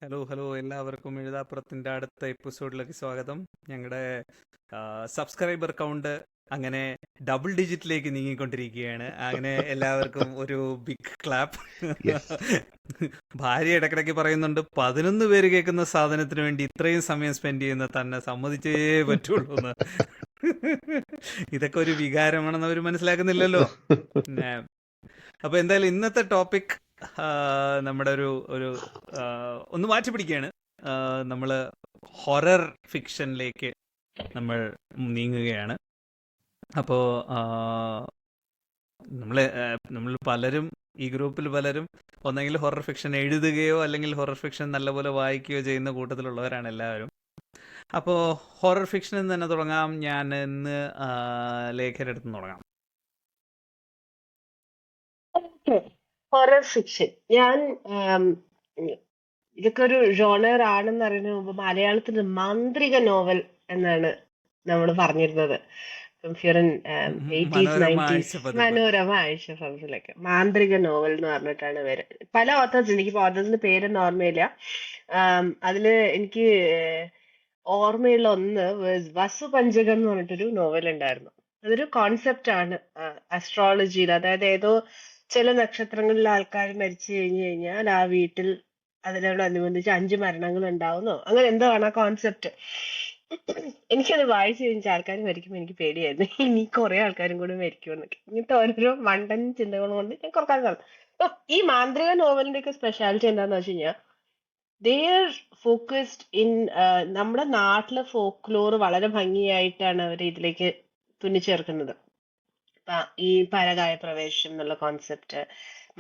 Hello hello എല്ലാവർക്കും എഴുതാപ്പുറത്തിൻ്റെ അടുത്ത എപ്പിസോഡിലേക്ക് സ്വാഗതം. ഞങ്ങളുടെ സബ്സ്ക്രൈബർ കൗണ്ട് അങ്ങനെ ഡബിൾ ഡിജിറ്റിലേക്ക് നീങ്ങിക്കൊണ്ടിരിക്കുകയാണ്. അങ്ങനെ എല്ലാവർക്കും ഒരു ബിഗ് ക്ലാപ്പ്. Yes. ഭാര്യ ഇടയ്ക്കിടയ്ക്ക് പറയുന്നുണ്ട്, 11 പേര് കേൾക്കുന്ന സാധനത്തിന് വേണ്ടി ഇത്രയും സമയം സ്പെൻഡ് ചെയ്യുന്ന തന്നെ സമ്മതിച്ചേ പറ്റുള്ളൂ എന്ന്. ഇതൊക്കെ ഒരു വികാരമാണെന്ന് അവർ മനസ്സിലാക്കുന്നില്ലല്ലോ. പിന്നെ അപ്പോൾ എന്തായാലും ഇന്നത്തെ ടോപ്പിക് നമ്മുടെ ഒരു ഒന്ന് മാറ്റി പിടിക്കുകയാണ്. നമ്മൾ ഹൊറർ ഫിക്ഷനിലേക്ക് നമ്മൾ നീങ്ങുകയാണ്. അപ്പോൾ നമ്മൾ പലരും ഈ ഗ്രൂപ്പിൽ പലരും ഒന്നെങ്കിൽ ഹൊറർ ഫിക്ഷൻ എഴുതുകയോ അല്ലെങ്കിൽ ഹൊറർ ഫിക്ഷൻ നല്ലപോലെ വായിക്കുകയോ ചെയ്യുന്ന കൂട്ടത്തിലുള്ളവരാണ് എല്ലാവരും. അപ്പോൾ ഹൊറർ ഫിക്ഷനിൽ തന്നെ തുടങ്ങാം. ഞാൻ ഇന്ന് ലേഖയുടെ അടുത്ത് തുടങ്ങാം. ഹൊറർ ഫിക്ഷൻ ഞാൻ ഇതൊക്കെ ഒരു ജോണർ ആണെന്ന് അറിയുന്നതിന് മുമ്പ് മലയാളത്തിൽ മാന്ത്രിക നോവൽ എന്നാണ് നമ്മൾ പറഞ്ഞിരുന്നത്. മനോരമ ആഴ്ച ഫംസിലൊക്കെ മാന്ത്രിക നോവൽ എന്ന് പറഞ്ഞിട്ടാണ് പേര്. പല ഓത്തേഴ്സ്, എനിക്കിപ്പോ ഓത്തേഴ്സിന്റെ പേരൊന്നും ഓർമ്മയില്ല. അതില് എനിക്ക് ഓർമ്മയുള്ള ഒന്ന് വസു പഞ്ചകം എന്ന് പറഞ്ഞിട്ടൊരു നോവൽ ഉണ്ടായിരുന്നു. അതൊരു കോൺസെപ്റ്റ് ആണ് അസ്ട്രോളജിയിൽ. അതായത് ഏതോ ചില നക്ഷത്രങ്ങളിലെ ആൾക്കാർ മരിച്ചു കഴിഞ്ഞാൽ ആ വീട്ടിൽ അതിനോടനുബന്ധിച്ച് 5 മരണങ്ങൾ ഉണ്ടാവുന്നോ, അങ്ങനെ എന്തോ ആണ് ആ കോൺസെപ്റ്റ്. എനിക്കത് വായിച്ചു കഴിഞ്ഞ ആൾക്കാർ മരിക്കുമ്പോൾ എനിക്ക് പേടിയായിരുന്നു, ഇനി കുറെ ആൾക്കാരും കൂടി മരിക്കുമെന്നൊക്കെ. ഇങ്ങനത്തെ ഓരോരോ മണ്ടൻ ചിന്തകൾ കൊണ്ട് ഞാൻ കുറക്കാൻ കാണും. ഈ മാന്ത്രിക നോവലിന്റെ ഒക്കെ സ്പെഷ്യാലിറ്റി എന്താന്ന് വെച്ച് കഴിഞ്ഞാൽ ദേ ആർ ഫോക്കസ്ഡ് ഇൻ നമ്മുടെ നാട്ടിലെ ഫോക്ലോർ വളരെ ഭംഗിയായിട്ടാണ് അവർ ഇതിലേക്ക് തുന്നിച്ചേർക്കുന്നത്. ഈ പരകായ പ്രവേശം എന്നുള്ള കോൺസെപ്റ്റ്,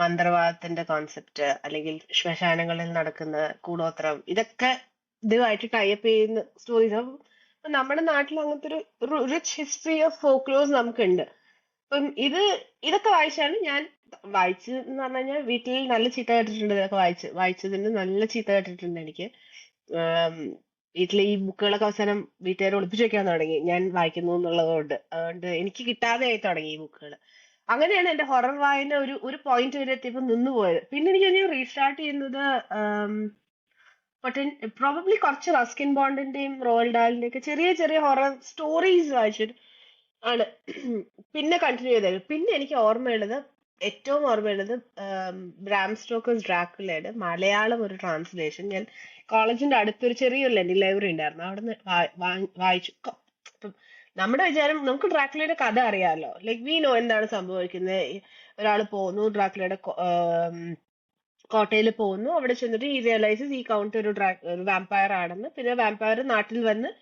മന്ത്രവാദത്തിന്റെ കോൺസെപ്റ്റ്, അല്ലെങ്കിൽ ശ്മശാനങ്ങളിൽ നടക്കുന്ന കൂടോത്രം, ഇതൊക്കെ ഇതുമായിട്ട് ടൈപ്പ് ചെയ്യുന്ന സ്റ്റോറീസ്. അപ്പം നമ്മുടെ നാട്ടിൽ അങ്ങനത്തെ ഒരു റിച്ച് ഹിസ്റ്ററി ഓഫ് ഫോക്ലോസ് നമുക്കുണ്ട്. അപ്പം ഇതൊക്കെ വായിച്ചാണ് ഞാൻ വായിച്ചെന്ന് പറഞ്ഞു കഴിഞ്ഞാൽ വീട്ടിൽ നല്ല ചീത്ത കേട്ടിട്ടുണ്ട്. ഇതൊക്കെ വായിച്ചതിന് നല്ല ചീത്ത കേട്ടിട്ടുണ്ട് എനിക്ക്. വീട്ടിലെ ഈ ബുക്കുകളൊക്കെ അവസാനം വീട്ടുകാർ ഒളിപ്പിച്ചു വെക്കാൻ തുടങ്ങി ഞാൻ വായിക്കുന്നു എന്നുള്ളതുകൊണ്ട്. അതുകൊണ്ട് എനിക്ക് കിട്ടാതെ ആയി തുടങ്ങി ഈ ബുക്കുകൾ. അങ്ങനെയാണ് എന്റെ ഹൊറർ വായന ഒരു പോയിന്റ് വരെ എത്തിയപ്പോൾ നിന്നുപോയത്. പിന്നെ എനിക്ക് റീസ്റ്റാർട്ട് ചെയ്യുന്നത് പ്രോബബ്ലി കുറച്ച് റസ്കിൻ ബോണ്ടിന്റെയും റോald ഡാലിന്റെയും ഒക്കെ ചെറിയ ചെറിയ ഹൊറർ സ്റ്റോറീസ് വായിച്ചിട്ട് ആണ് പിന്നെ കണ്ടിന്യൂ ചെയ്തത്. പിന്നെ എനിക്ക് ഏറ്റവും ഓർമ്മയുള്ളത് ബ്രാം സ്റ്റോക്കേഴ്സ് ഡ്രാക്കുളയുടെ മലയാളം ഒരു ട്രാൻസ്ലേഷൻ. ഞാൻ കോളേജിന്റെ അടുത്തൊരു ചെറിയൊരു ലൈബ്രറി ഉണ്ടായിരുന്നു, അവിടെ വായിച്ചു. ഇപ്പം നമ്മുടെ വിചാരം നമുക്ക് ഡ്രാക്കുളയുടെ കഥ അറിയാമല്ലോ, ലൈക് വി നോ എന്താണ് സംഭവിക്കുന്നത്. ഒരാൾ പോകുന്നു, ഡ്രാക്കുളയുടെ കോട്ടയിൽ പോകുന്നു, അവിടെ ചെന്നിട്ട് ഈ റിയലൈസസ് ഈ കൗണ്ട് ഒരു വാമ്പയർ ആണെന്ന്. പിന്നെ വാമ്പയർ നാട്ടിൽ വന്ന്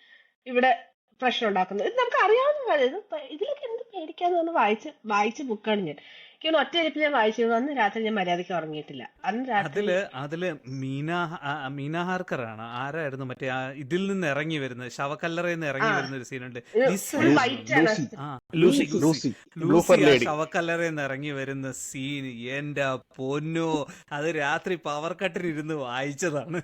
ഇവിടെ പ്രശ്നം ഉണ്ടാക്കുന്നത്. ഇത് നമുക്ക് അറിയാവുന്ന കാര്യം. ഇതിലൊക്കെ എന്ത് പേടിക്കാന്ന് പറഞ്ഞ് വായിച്ച ബുക്കാണ് ഞാൻ. എനിക്ക് ഒറ്റ ഇരിപ്പിൽ ഞാൻ വായിച്ചു. അന്ന് രാത്രി ഞാൻ മര്യാദയ്ക്ക് ഉറങ്ങിയിട്ടില്ല. അന്ന് രാത്രി അതില് മീന ഹാർക്കർ ആണ്. ആരായിരുന്നു മറ്റേ ഇതിൽ നിന്ന് ഇറങ്ങി വരുന്നത്, ശവക്കല്ലറയിൽ നിന്ന് ഇറങ്ങി വരുന്ന ഒരു സീനുണ്ട്. ശവക്കല്ലറയിൽ നിന്ന് ഇറങ്ങി വരുന്ന സീൻ എന്റെ പൊന്നോ, അത് രാത്രി പവർ കട്ടിലിരുന്ന് വായിച്ചതാണ്.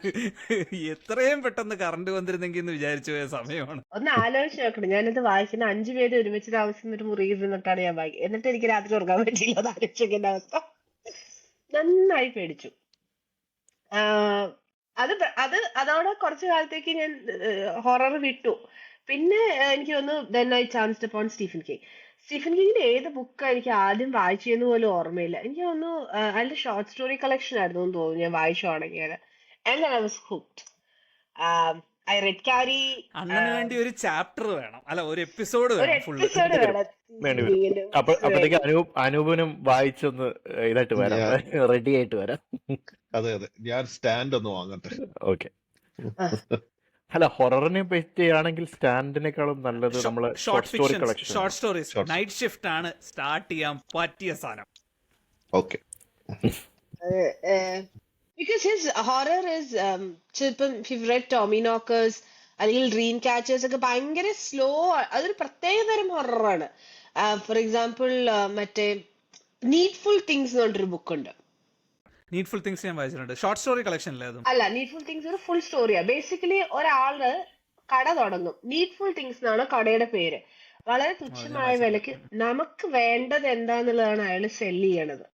എത്രയും പെട്ടെന്ന് കറണ്ട് വന്നിരുന്നെങ്കിൽ എന്ന് വിചാരിച്ചു പോയ സമയമാണ്. ഒന്ന് ആലോചിച്ച് നോക്കണം, ഞാനത് വായിക്കുന്ന 5 പേര് ഒരുമിച്ച് താമസിക്കുന്ന ഒരു മുറിയിൽ നിന്നിട്ടാണ് ഞാൻ വായിക്കുന്നത്. എന്നിട്ട് എനിക്ക് രാത്രി ഉറങ്ങാൻ പറ്റില്ല. അത് ആലോചിക്കുന്ന അവസ്ഥ. നന്നായി പേടിച്ചു. അതോടെ കുറച്ചു കാലത്തേക്ക് ഞാൻ ഹൊറർ വിട്ടു. പിന്നെ എനിക്ക് തോന്നുന്നു then I chanced upon Stephen കിങ്ങിന്റെ ഏത് ബുക്കാണ് എനിക്ക് ആദ്യം വായിച്ചതെന്ന് പോലും ഓർമ്മയില്ല. എനിക്ക് തോന്നുന്നു അതിന്റെ ഷോർട്ട് സ്റ്റോറി കളക്ഷൻ ആയിരുന്നു എന്ന് തോന്നുന്നു ഞാൻ വായിച്ചു തുടങ്ങിയത്. And then I was hooked. I read Carrie. അണ്ണന് വേണ്ടി ഒരു ചാപ്റ്റർ വേണം, അല്ല ഒരു എപ്പിസോഡ് വേണം. അപ്പോഴത്തേക്ക് അനൂപിനും വായിച്ചൊന്ന് ഇതായിട്ട് വരാം, റെഡി ആയിട്ട് വരാം. അതെ ഞാൻ സ്റ്റാൻഡ് ഒന്ന് വാങ്ങട്ടെ. ഓക്കെ. അല്ല, ഹൊററിനെ പറ്റിയാണെങ്കിൽ സ്റ്റാൻഡിനേക്കാളും നല്ലത് നമ്മള് ഷോർട്ട് സ്റ്റോറീസ്. നൈറ്റ് ഷിഫ്റ്റ് ആണ് സ്റ്റാർട്ട് ചെയ്യാൻ പറ്റിയ സാധനം. Okay. Because his horror is ചിലപ്പം if you've read Tommy Knockers അല്ലെങ്കിൽ ഡ്രീം ക്യാച്ചേഴ്സ് ഒക്കെ ഭയങ്കര സ്ലോ. അതൊരു പ്രത്യേക തരം ഹൊററാണ്. ഫോർ എക്സാമ്പിൾ മറ്റേ നീഡ്ഫുൾ തിങ്സ് എന്ന് പറഞ്ഞൊരു ബുക്ക് ഉണ്ട്. നീഡ്ഫുൾ തിങ്സ് ഞാൻ വായിച്ചിട്ടുണ്ട്. ഷോർട്ട് സ്റ്റോറി കളക്ഷനിലെ അല്ല, നീഡ്ഫുൾ തിങ്സ് ഒരു ഫുൾ സ്റ്റോറിയാ. ബേസിക്കലി ഒരാള് കട തുടങ്ങും. നീഡ്ഫുൾ തിങ്സ് എന്നാണ് കടയുടെ പേര്. വളരെ തുച്ഛമായ വിലക്ക് നമുക്ക് വേണ്ടത് എന്താന്നുള്ളതാണ് അയാൾ സെല് ചെയ്യണത്.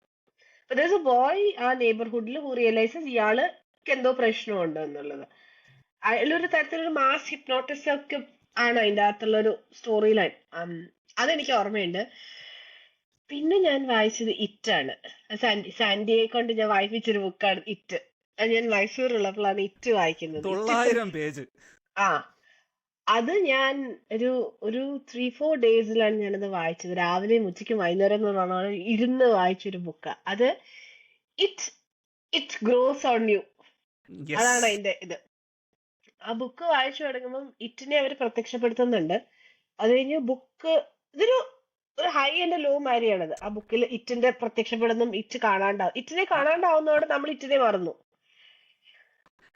There's a boy ആ നെയ്ബർഹുഡിൽ who realizes ഇയാള് എന്തോ പ്രശ്നമുണ്ട് എന്നുള്ളത്. അതിലൊരു തരത്തിലൊരു മാസ് ഹിപ്നോട്ടിസം ഒക്കെ ആണ് അതിന്റെ അകത്തുള്ള ഒരു സ്റ്റോറി ലൈൻ. അതെനിക്ക് ഓർമ്മയുണ്ട്. പിന്നെ ഞാൻ വായിച്ചത് ഇറ്റാണ്. സാൻഡിയെ കൊണ്ട് ഞാൻ വായിപ്പിച്ചൊരു ബുക്കാണ് ഇറ്റ്. അത് ഞാൻ മൈസൂരുള്ളപ്പോഴാണ് ഇറ്റ് വായിക്കുന്നത്. 900 പേജ്. ആ അത് ഞാൻ ഒരു 3-4 ഡേയ്സിലാണ് ഞാനത് വായിച്ചത്. രാവിലെയും ഉച്ചയ്ക്കും വൈകുന്നേരം എന്ന് പറഞ്ഞാൽ ഇരുന്ന് വായിച്ചൊരു ബുക്കാ അത്. ഇറ്റ് ഗ്രോസ് ഓൺ യു, അതാണ് അതിന്റെ ഇത്. ആ ബുക്ക് വായിച്ചു തുടങ്ങുമ്പം ഇറ്റിനെ അവർ പ്രത്യക്ഷപ്പെടുത്തുന്നുണ്ട്. അത് കഴിഞ്ഞ് ബുക്ക് ഇതൊരു ഹൈ ആൻഡ് ലോ മാരിയാണത്. ആ ബുക്കിൽ ഇറ്റിന്റെ പ്രത്യക്ഷപ്പെടുന്നു, ഇറ്റിനെ കാണാണ്ടാവുന്നതോടെ നമ്മൾ ഇറ്റിനെ മറന്നു.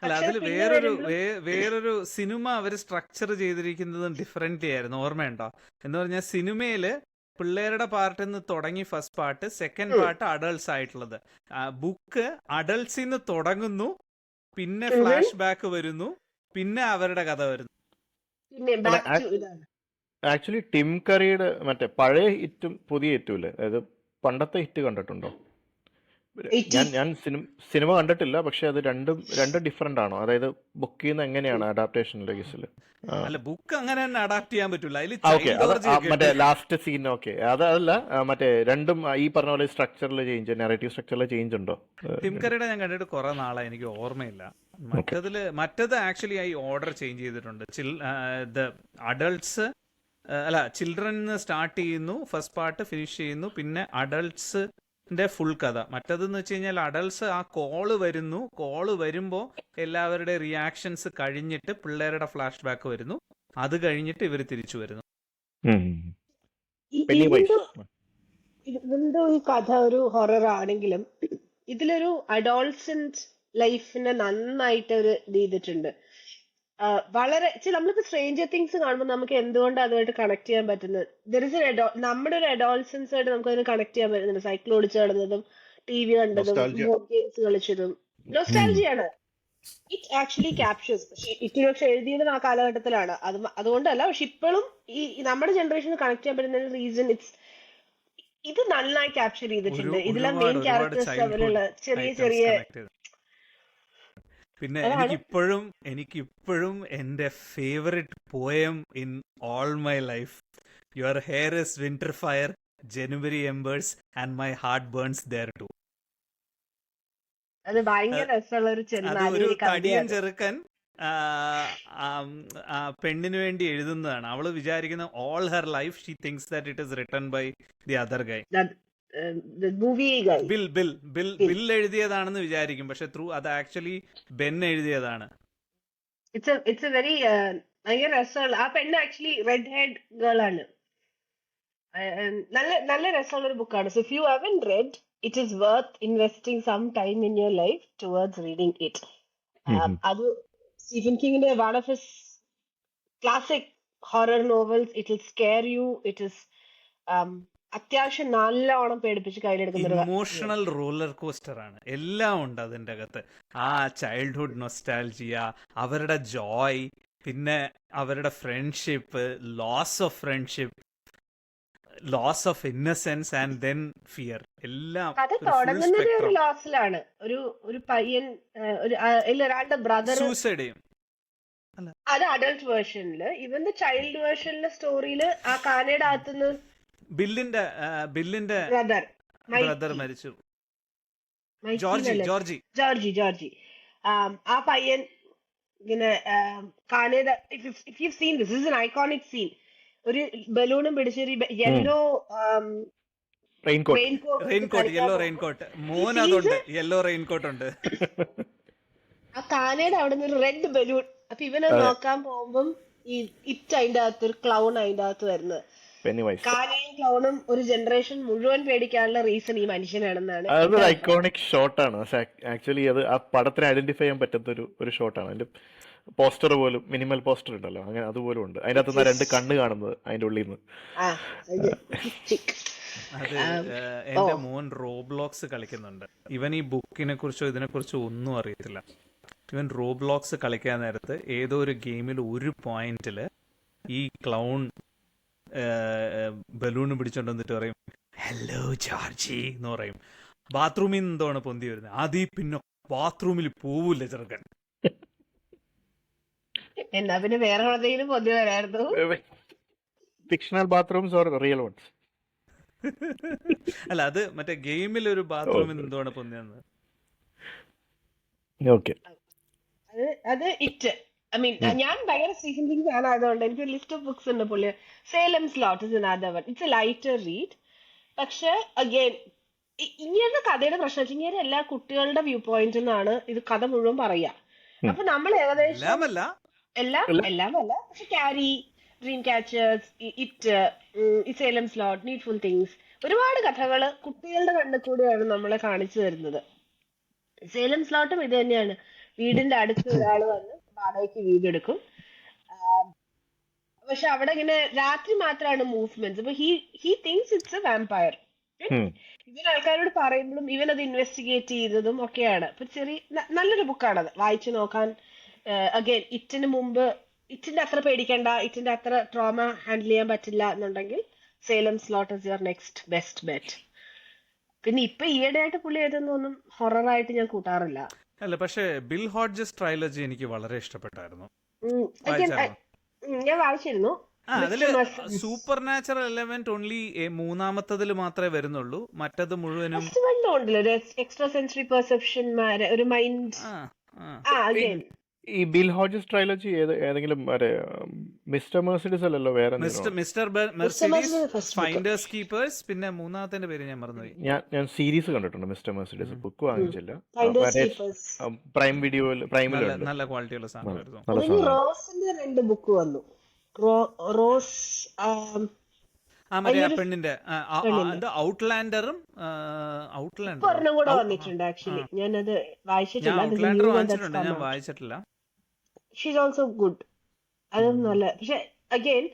അല്ല, പക്ഷെ അതിൽ പിന്നെ വരുമ്പോഴും വേറൊരു സിനിമ അവർ സ്ട്രക്ചർ ചെയ്തിരിക്കുന്നതും ഡിഫറെന്റ് ആയിരുന്നു. ഓർമ്മയുണ്ടോ? എന്ന് പറഞ്ഞാൽ സിനിമയില് പിള്ളേരുടെ പാർട്ടിൽ നിന്ന് തുടങ്ങി first part, second part adults ആയിട്ടുള്ളത്. ബുക്ക് അഡൾട്ട്സിൽ നിന്ന് തുടങ്ങുന്നു, പിന്നെ ഫ്ലാഷ് ബാക്ക് വരുന്നു, പിന്നെ അവരുടെ കഥ വരുന്നു. പിന്നെ അല്ല ബാക്ക് ടു ഇതാണ്. ആക്ച്വലി ടിം കറിയുടെ മറ്റേ പഴയ ഹിറ്റും പുതിയ ഹിറ്റും ഇല്ലേ, അതായത് പണ്ടത്തെ ഹിറ്റ് കണ്ടിട്ടുണ്ടോ? ഞാൻ 80s. ഞാൻ സിനിമ കണ്ടിട്ടില്ല, പക്ഷെ അത് രണ്ടും ഡിഫറെന്റ് ആണോ? അതായത് ബുക്കിൽ നിന്ന് എങ്ങനെയാണ് അഡാപ്റ്റേഷനിലെ കേസിൽ? അല്ല, ബുക്ക് അങ്ങനെ തന്നെ അഡാപ്റ്റ് ചെയ്യാൻ പറ്റൂല. അതിൽ ഓക്കെ, ചൈൽഡ് അത് ഓർജി ഒക്കെ മറ്റേ ഉണ്ട്. Last scene. ഓക്കെ, അതല്ല, മറ്റേ രണ്ടും ഈ പറഞ്ഞ പോലെ സ്ട്രക്ചറിൽ ചേഞ്ച്, നെറേറ്റീവ് സ്ട്രക്ചറിൽ ചേഞ്ച് ഉണ്ടോ? ടിംകറിയുടെ ഞാൻ കണ്ടിട്ട് കുറെ നാളായി, എനിക്ക് ഓർമ്മയില്ല. ഓക്കെ. മറ്റത് ആക്ച്വലി ഈ ഓർഡർ ചേഞ്ച് ചെയ്തിട്ടുണ്ട്. അഡൾട്ട്സ് അല്ല, ചിൽഡ്രൻ സ്റ്റാർട്ട് ചെയ്യുന്നു, ഫസ്റ്റ് പാർട്ട് ഫിനിഷ് ചെയ്യുന്നു, പിന്നെ അഡൾട്ട്സിന്റെ ഫുൾ കഥ. മറ്റതെന്ന് വെച്ച് കഴിഞ്ഞാൽ അഡൾട്ട്സ് ആ കോള് വരുമ്പോൾ എല്ലാവരുടെ റിയാക്ഷൻസ് കഴിഞ്ഞിട്ട് പിള്ളേരുടെ ഫ്ലാഷ് ബാക്ക് വരുന്നു, അത് കഴിഞ്ഞിട്ട് ഇവർ തിരിച്ചു വരുന്നു. Pennywise. ഇതിന്റെ ഈ കഥ ഒരു ഹൊറർ ആണെങ്കിലും ഇതിലൊരു അഡോൾസെന്റ് ലൈഫിനെ നന്നായിട്ട് ഒരു ഇത് ചെയ്തിട്ടുണ്ട്. വളരെ നമ്മളിപ്പോ സ്ട്രേഞ്ചർ തിങ്സ് കാണുമ്പോൾ നമുക്ക് എന്തുകൊണ്ട് അതുമായിട്ട് കണക്ട് ചെയ്യാൻ പറ്റുന്നത്, നമ്മുടെ ഒരു അഡോൾസൻസ് ആയിട്ട് നമുക്ക് അതിന് കണക്ട് ചെയ്യാൻ പറ്റുന്നുണ്ട്. സൈക്കിൾ ഓടിച്ച് നടന്നതും, ടി വി കണ്ടതും, നൊസ്റ്റാൾജിയ. ബോർഡ് ഗെയിംസ് കളിച്ചതും നൊസ്റ്റാൾജിയാണ്. It actually captures. പക്ഷെ ഇറ്റ് പക്ഷെ എഴുതിയത് ആ കാലഘട്ടത്തിലാണ്. അതുകൊണ്ടല്ല, പക്ഷെ ഇപ്പോഴും ഈ നമ്മുടെ ജനറേഷന് കണക്ട് ചെയ്യാൻ പറ്റുന്ന റീസൺ ഇത് നന്നായി ക്യാപ്ചർ ചെയ്തിട്ടുണ്ട്. ഇതിലെ മെയിൻ ഒരുപാട് ക്യാരക്ടേഴ്സ് ചൈൽഡ്ഹുഡ് തമ്മിലുള്ള ചെറിയ ഐറ്റംസ് ചെറിയ കണക്ട് ചെയ്ത്. പിന്നെ അതാണ്. എനിക്കിപ്പോഴും എൻ്റെ favourite poem in all my life, your hair is winter fire, January embers and my heart burns there too. അത് ഭയങ്കര രസമുള്ള ഒരു അത് ഒരു തടിയൻ കവിതയാണ്. ചെറുക്കൻ പെണ്ണിന് വേണ്ടി എഴുതുന്നതാണ്. അവള് വിചാരിക്കുന്ന all her life she thinks that it is written by the other guy. Movie Bill എഴുതിയതാണെന്ന് വിചാരിക്കും, പക്ഷെ അത് ആക്ച്വലി ബെൻ എഴുതിയതാണ്. ഇറ്റ്സ് എ വെരി ഭയങ്കര രസമുള്ള. ആ പെണ്ണ് ആക്ച്വലി റെഡ് ഹെഡ് ഗേൾ ആണ്. നല്ല നല്ല രസമുള്ള ഒരു ബുക്കാണ്. So if you haven't read, it is worth investing some time in your life towards reading it. അത് സ്റ്റീഫൻ കിങ്ങിന്റെ one of his classic horror novels. It will scare you. It is അത്യാവശ്യം നല്ലോണം പേടിപ്പിച്ച് കയ്യിലെടുക്കുന്ന ഒരു ഇമോഷണൽ റോളർ കോസ്റ്റർ ആണ്. എല്ലാം ഉണ്ട് അതിൻ്റെ അകത്ത്. ആ ചൈൽഡ്ഹുഡ് നൊസ്റ്റാൾജിയ, അവരുടെ ജോയ്, പിന്നെ അവരുടെ friendship, loss of friendship, loss of innocence and then fear, എല്ലാം കഥ ഒരു ഫുൾ തുടങ്ങുന്നത് ഒരു സ്പെക്ട്രം. ലോസിലാണ്. ഒരു പയ്യൻ ഒരാളുടെ ബ്രദർ. സൂസൈഡ് ചെയ്യും. അത് അഡൾട്ട് വേർഷനില്. ഇവന്റെ ചൈൽഡ് വേർഷനിലെ സ്റ്റോറിയില് ആ കാനയുടെ അകത്തുനിന്ന് ബില്ലിന്റെ ബ്രദർ ബ്രദർ മരിച്ചു. ജോർജി. ജോർജി ആ പയ്യൻ ഇങ്ങനെ കാനയുടെ, if you seen this is an iconic scene. ഒരു ബലൂണും പിടിച്ചൊരു യെല്ലോ റെയിൻകോട്ട്, യെല്ലോ റെയിൻകോട്ട്. മോൻ അതുണ്ട്, യെല്ലോ റെയിൻകോട്ട് ഉണ്ട്. ആ കാനയുടെ അവിടെ നിന്ന് ഒരു റെഡ് ബലൂൺ. അപ്പൊ ഇവനത് നോക്കാൻ പോകുമ്പം ഈ അതിന്റെ അകത്ത് ഒരു ക്ലൗൺ അതിന്റെ അകത്ത് വരുന്നത്. കാനയും ക്ലൗണും ഒരു ജനറേഷൻ മുഴുവൻ പേടിക്കാനുള്ള റീസൺ ഈ മനുഷ്യനാണെന്നാണ്. അതൊരു ഐക്കോണിക് ഷോട്ടാണ്. ആക്ച്വലി അത് ആ പടത്തിന് ഐഡന്റിഫൈ ചെയ്യാൻ പറ്റുന്ന ഒരു ഷോട്ടാണ്. അതിന്റെ പോസ്റ്റർ പോലും, മിനിമൽ പോസ്റ്റർ ഉണ്ടല്ലോ, അങ്ങനെ അതുപോലും ഉണ്ട്. അതിന്റെ അകത്ത് 2 കണ്ണ് കാണുന്നത് അതിന്റെ ഉള്ളിൽ നിന്ന്. അത് എന്റെ മോൻ റോബ്ലോക്സ് കളിക്കുന്നുണ്ട്. ഇവൻ ഈ ബുക്കിനെ കുറിച്ചോ ഇതിനെ കുറിച്ചോ ഒന്നും അറിയത്തില്ല. ഇവൻ റോബ്ലോക്സ് കളിക്കാൻ നേരത്ത് ഏതോ ഒരു ഗെയിമിൽ ഒരു പോയിന്റില് ഈ ക്ലൗൺ ബലൂണ് പിടിച്ചോണ്ട് വന്നിട്ട് പറയും ഹലോ ജോർജി എന്ന് പറയും. ബാത്റൂമിൽ നിന്ന് എന്തോണ് പൊന്തി വരുന്നത്. ആദ്യം പിന്നെ ബാത്റൂമിൽ പോവില്ല ചെറുക്കൻ. എന്നാ പിന്നെ വേറെ എവിടെയെങ്കിലും പൊതി വരായിരുന്നു. Fictional bathrooms or real ones? അല്ല, അത് മറ്റേ ഗെയിമിൽ ഒരു ബാത്റൂമിൽ എന്തുവാണ് പൊന്നിയെന്ന്. ഓക്കെ. അത് ഇറ്റ് ഐ മീൻ ഞാൻ ഭയങ്കര സ്റ്റീഫൻ കിങ് ഫാൻ ആയതുകൊണ്ട് എനിക്ക് ലിസ്റ്റ് ഓഫ് ബുക്സ് ഉണ്ട് പുള്ളി. Salem's Lot is another one. It's a lighter read. പക്ഷെ അഗൈൻ ഇങ്ങനത്തെ കഥയുടെ പ്രശ്നം വെച്ചാൽ ഇങ്ങനെ എല്ലാ കുട്ടികളുടെ വ്യൂ പോയിന്റ് നിന്നാണ് ഇത് കഥ മുഴുവൻ പറയാ. അപ്പൊ നമ്മൾ ഏകദേശം എല്ലാമല്ല, എല്ലാമല്ല പക്ഷെ Carrie, Dreamcatchers, it, Salem's Lot, Needful Things, ഒരുപാട് കഥകള് കുട്ടികളുടെ കണ്ണിൽ കൂടെയാണ് നമ്മളെ കാണിച്ചു തരുന്നത്. സേലംസ് ലോട്ടും ഇത് തന്നെയാണ്. വീടിന്റെ അടുത്ത് ഒരാൾ വന്ന് വാടകയ്ക്ക് വീടെടുക്കും. പക്ഷെ അവിടെ ഇങ്ങനെ രാത്രി മാത്രമാണ് മൂവ്മെന്റ്സ്. അപ്പൊ he things it's A vampire. ഇവൻ ആൾക്കാരോട് പറയുമ്പോഴും ഇവൻ അത് ഇൻവെസ്റ്റിഗേറ്റ് ചെയ്തതും ഒക്കെയാണ്. അപ്പൊ നല്ലൊരു ബുക്കാണത് വായിച്ചു നോക്കാൻ. അഗൈൻ ഇറ്റിന് മുമ്പ് ഇറ്റിന്റെ അത്ര പേടിക്കണ്ട, ഇറ്റിന്റെ അത്ര ട്രോമ ഹാൻഡിൽ ചെയ്യാൻ പറ്റില്ല എന്നുണ്ടെങ്കിൽ Salem's Lot is your next best bet. പിന്നെ ഇപ്പൊ ഈയിടെയായിട്ട് പുള്ളി എഴുതുന്നൊന്നും ഹൊററായിട്ട് ഞാൻ കൂട്ടാറില്ല. അല്ല, പക്ഷേ ബിൽ ഹോഡ്ജസ് ട്രൈലജി എനിക്ക് വളരെ ഇഷ്ടപ്പെട്ടായിരുന്നു. ഞാൻ വായിച്ചിരുന്നു. അതില് സൂപ്പർ നാച്ചുറൽ എലമെന്റ് ഓൺലി മൂന്നാമത്തതിൽ മാത്രമേ വരുന്നുള്ളൂ. മറ്റത് മുഴുവനും എക്സ്ട്രാ സെൻസറി പെർസെപ്ഷൻ, ഒരു മൈൻഡ്. ഈ ബിൽ ഹോഡ്ജസ് ട്രൈലജി ഏതെങ്കിലും മിസ്റ്റർ മെർസിഡീസ് അല്ലല്ലോ, വേറെ മിസ്റ്റർ മെർസിഡീസ്, ഫൈൻഡേഴ്സ് കീപ്പേഴ്സ്, പിന്നെ മൂന്നാമത്തെ പേര് ഞാൻ മറന്നുപോയി. ഞാൻ സീരീസ് കണ്ടിട്ടുണ്ട് മിസ്റ്റർ മെർസിഡീസ്. ബുക്ക് വാങ്ങിച്ചില്ല. പ്രൈം വീഡിയോയിൽ നല്ല ക്വാളിറ്റിയുള്ള സാധനമായിരുന്നു. റോസിന്റെ 2 ബുക്ക് വന്നു. റോസ് മറ്റേ പെണ്ണിന്റെ ഔട്ട്ലാൻഡറും ഒരെണ്ണം കൂടെ വന്നിട്ടുണ്ട്. ആക്ച്വലി ഞാനത് വായിച്ചിട്ടില്ല. ഔട്ട്ലാൻഡർ വായിച്ചിട്ടുണ്ട്, ഞാൻ വായിച്ചിട്ടില്ല. She's also good. അതും നല്ല. പക്ഷെ അഗൈൻ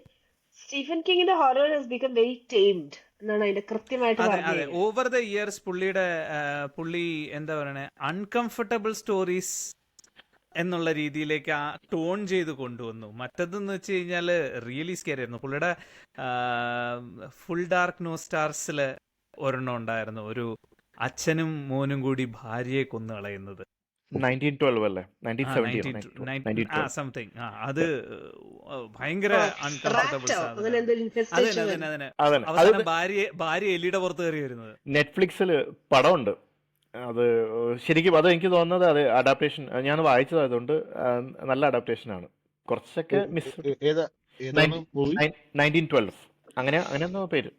സ്റ്റീഫൻ കിങ്ങിന്റെ horror has become very tamed എന്നാണ് അതിന്റെ കൃത്യമായിട്ട് അതെ. ഓവർ ദ ഇയേഴ്സ് പുള്ളി എന്താ പറയണേ, അൺകംഫർട്ടബിൾ സ്റ്റോറീസ് എന്നുള്ള രീതിയിലേക്ക് ആ ടോൺ ചെയ്ത് കൊണ്ടുവന്നു. മറ്റതെന്ന് വെച്ച് കഴിഞ്ഞാല് റിയലി സ്കെയറി ആയിരുന്നു. പുള്ളിയുടെ ഫുൾ ഡാർക്ക് നോ സ്റ്റാർസില് ഒരെണ്ണം ഉണ്ടായിരുന്നു, ഒരു അച്ഛനും മോനും കൂടി ഭാര്യയെ കൊന്നു കളയുന്നത്. 1912 അല്ലേ? സംതിങ്. അത് ഭയങ്കര അൺകംഫർട്ടബിൾ. അവസാനം ഭാര്യ എലിയുടെ പുറത്ത് കയറി വരുന്നത്. നെറ്റ്ഫ്ലിക്സിൽ പടമുണ്ട്. അത് ശരിക്കും അത് എനിക്ക് തോന്നുന്നത് അത് അഡാപ്റ്റേഷൻ ഞാൻ വായിച്ചതായതുകൊണ്ട് നല്ല അഡാപ്റ്റേഷൻ ആണ്. കുറച്ചൊക്കെ 1912 അങ്ങനെ എന്തോ പേര്.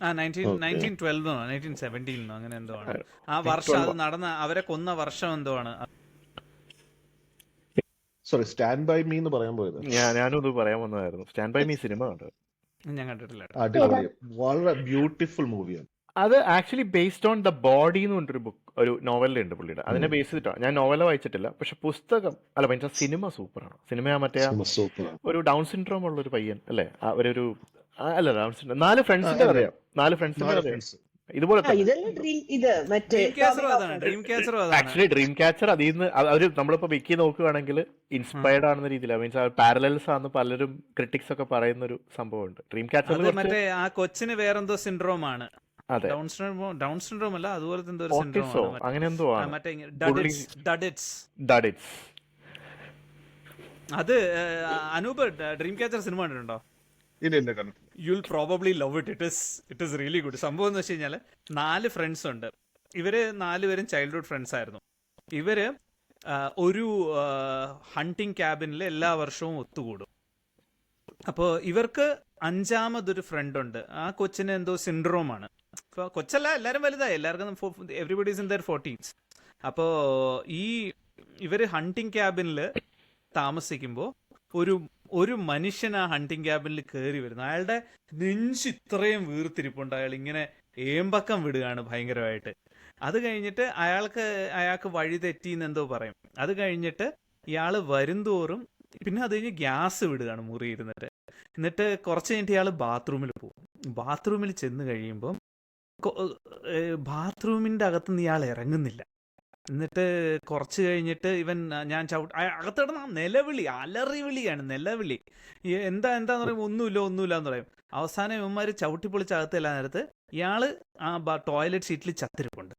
1912 1917 അങ്ങനെ എന്തോ ആണ് ആ വർഷം. അത് നടന്ന അവരെ കൊന്ന വർഷം എന്തോ ആണ്. സോറി, സ്റ്റാൻഡ് ബൈ മീ എന്ന് പറയാൻ പോയത്. ഞാനും ഇത് പറയാൻ വന്നതായിരുന്നു. സ്റ്റാൻഡ് ബൈ മീ സിനിമ കണ്ടത് ഞാൻ കണ്ടിട്ടില്ല. അടിപൊളി, വളരെ ബ്യൂട്ടിഫുൾ മൂവിയാണ്. അത് actually based on the body എന്ന് പറഞ്ഞൊരു ബുക്ക്, ഒരു നോവലുണ്ട് പുള്ളിയുടെ. അതിനെ ബേസ് ചെയ്തിട്ടാണ്. ഞാൻ നോവല വായിച്ചിട്ടില്ല, പക്ഷെ പുസ്തകം അല്ല മീൻസ് സിനിമ സൂപ്പറാണ്. സിനിമ മറ്റേ ഒരു ഡൗൺ സിൻഡ്രോം ഉള്ള ഒരു പയ്യൻ അല്ലേ, അവരൊരു അല്ല ഡൗൺ സിൻഡ്രോം 4 ഫ്രണ്ട്സിന്റെ അറിയാം. 4 ഫ്രണ്ട്സിന്റെ അറിയാം. ഇതുപോലെ ആക്ച്വലി ഡ്രീം ക്യാച്ചർ അതിൽ നിന്ന് അവര് നമ്മളിപ്പോ വിക്കി നോക്കുകയാണെങ്കിൽ ഇൻസ്പയർഡ് ആണെന്ന രീതിയിലാണ്. മീൻസ് പാരലൽസ് ആണെന്ന് പലരും ക്രിട്ടിക്സ് ഒക്കെ പറയുന്ന ഒരു സംഭവമുണ്ട്. ഡ്രീം ക്യാച്ചർ മറ്റേ ആ കൊച്ചിന് വേറെന്തോ സിൻഡ്രോം ആണ്. ഡൗൺ സിൻഡ്രോം അല്ല, അതുപോലത്തെ എന്തോ സിൻഡ്രോം അങ്ങനെ എന്തോ ആണ്. അത് അനൂപ് ഡ്രീം ക്യാച്ചർ സിനിമ കണ്ടിട്ടുണ്ടോ? You will probably love it. It is really good. സംഭവം എന്ന് വെച്ച് കഴിഞ്ഞാൽ 4 ഫ്രണ്ട്സ് ഉണ്ട്. ഇവര് 4 പേരും ചൈൽഡ്ഹുഡ് ഫ്രണ്ട്സ് ആയിരുന്നു. ഇവര് ഒരു ഹണ്ടിങ് ക്യാബിനിൽ എല്ലാ വർഷവും ഒത്തുകൂടും. അപ്പോൾ ഇവർക്ക് 5ാമതൊരു ഫ്രണ്ട് ഉണ്ട്. ആ കൊച്ചിന് എന്തോ സിൻഡ്രോം ആണ്. കൊച്ചല്ല, എല്ലാവരും വലുതായി, എല്ലാവർക്കും everybody is in there 40s. അപ്പോൾ ഇവര് ഹണ്ടിങ് ക്യാബിനിൽ താമസിക്കുമ്പോൾ ഒരു മനുഷ്യൻ ആ ഹണ്ടിങ് ക്യാബിനിൽ കയറി വരുന്നു. അയാളുടെ നെഞ്ച് ഇത്രയും വീർത്തിരിപ്പുണ്ട്. അയാൾ ഇങ്ങനെ ഏമ്പക്കം വിടുകയാണ് ഭയങ്കരമായിട്ട്. അത് കഴിഞ്ഞിട്ട് അയാൾക്ക് വഴി തെറ്റിന്ന് എന്തോ പറയും. അത് കഴിഞ്ഞിട്ട് ഇയാൾ വരുംതോറും പിന്നെ അത് കഴിഞ്ഞ് ഗ്യാസ് വിടുകയാണ് മുറി ഇരുന്നിട്ട്. എന്നിട്ട് കുറച്ച് കഴിഞ്ഞിട്ട് ഇയാൾ ബാത്റൂമിൽ പോകും. ബാത്റൂമിൽ ചെന്ന് കഴിയുമ്പം ബാത്റൂമിൻ്റെ അകത്തുനിന്ന് ഇയാൾ ഇറങ്ങുന്നില്ല. എന്നിട്ട് കുറച്ച് കഴിഞ്ഞിട്ട് ഞാൻ അകത്തിടുന്ന നിലവിളി, അലറി വിളിയാണ്, നിലവിളി. എന്താന്ന് പറയുമ്പോൾ ഒന്നുമില്ല എന്ന് പറയും. അവസാനം ഇവന്മാർ ചവിട്ടിപ്പൊളിച്ച് അകത്തെല്ലാം നേരത്ത് ഇയാള് ആ ടോയ്ലറ്റ് സീറ്റിൽ ചത്തിരിപ്പുണ്ട്.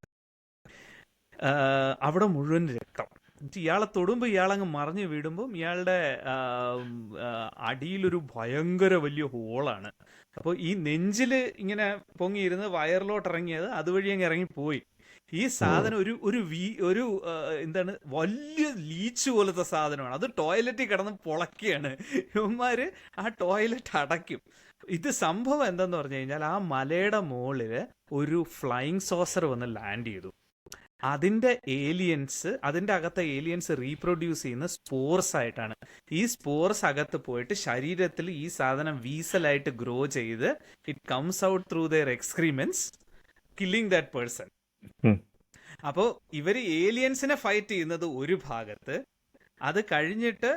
അവിടെ മുഴുവൻ രക്തം. എന്നിട്ട് ഇയാളെ തൊടുമ്പോൾ ഇയാളങ്ങ് മറിഞ്ഞ് വീടുമ്പം ഇയാളുടെ അടിയിലൊരു ഭയങ്കര വലിയ ഹോളാണ്. അപ്പോൾ ഈ നെഞ്ചിൽ ഇങ്ങനെ പൊങ്ങിയിരുന്ന് വയറിലോട്ട് ഇറങ്ങിയത് അതുവഴി അങ്ങ് ഇറങ്ങിപ്പോയി. ഈ സാധനം ഒരു എന്താണ്, വലിയ ലീച്ച് പോലത്തെ സാധനമാണ്. അത് ടോയ്ലറ്റിൽ കിടന്ന് പൊളക്കുകയാണ്. ഇവന്മാര് ആ ടോയ്ലറ്റ് അടയ്ക്കും. ഇത് സംഭവം എന്തെന്ന് പറഞ്ഞു കഴിഞ്ഞാൽ, ആ മലയുടെ മുകളിൽ ഒരു ഫ്ലൈയിങ് സോസർ വന്ന് ലാൻഡ് ചെയ്തു. അതിന്റെ അകത്തെ ഏലിയൻസ് റീപ്രൊഡ്യൂസ് ചെയ്യുന്ന സ്പോർസ് ആയിട്ടാണ്. ഈ സ്പോർസ് അകത്ത് പോയിട്ട് ശരീരത്തിൽ ഈ സാധനം വീസലായിട്ട് ഗ്രോ ചെയ്ത് it comes out through their excrements, killing that person. അപ്പോൾ ഇവര് ഏലിയൻസിനെ ഫൈറ്റ് ചെയ്യുന്നത് ഒരു ഭാഗത്ത്, അത് കഴിഞ്ഞിട്ട്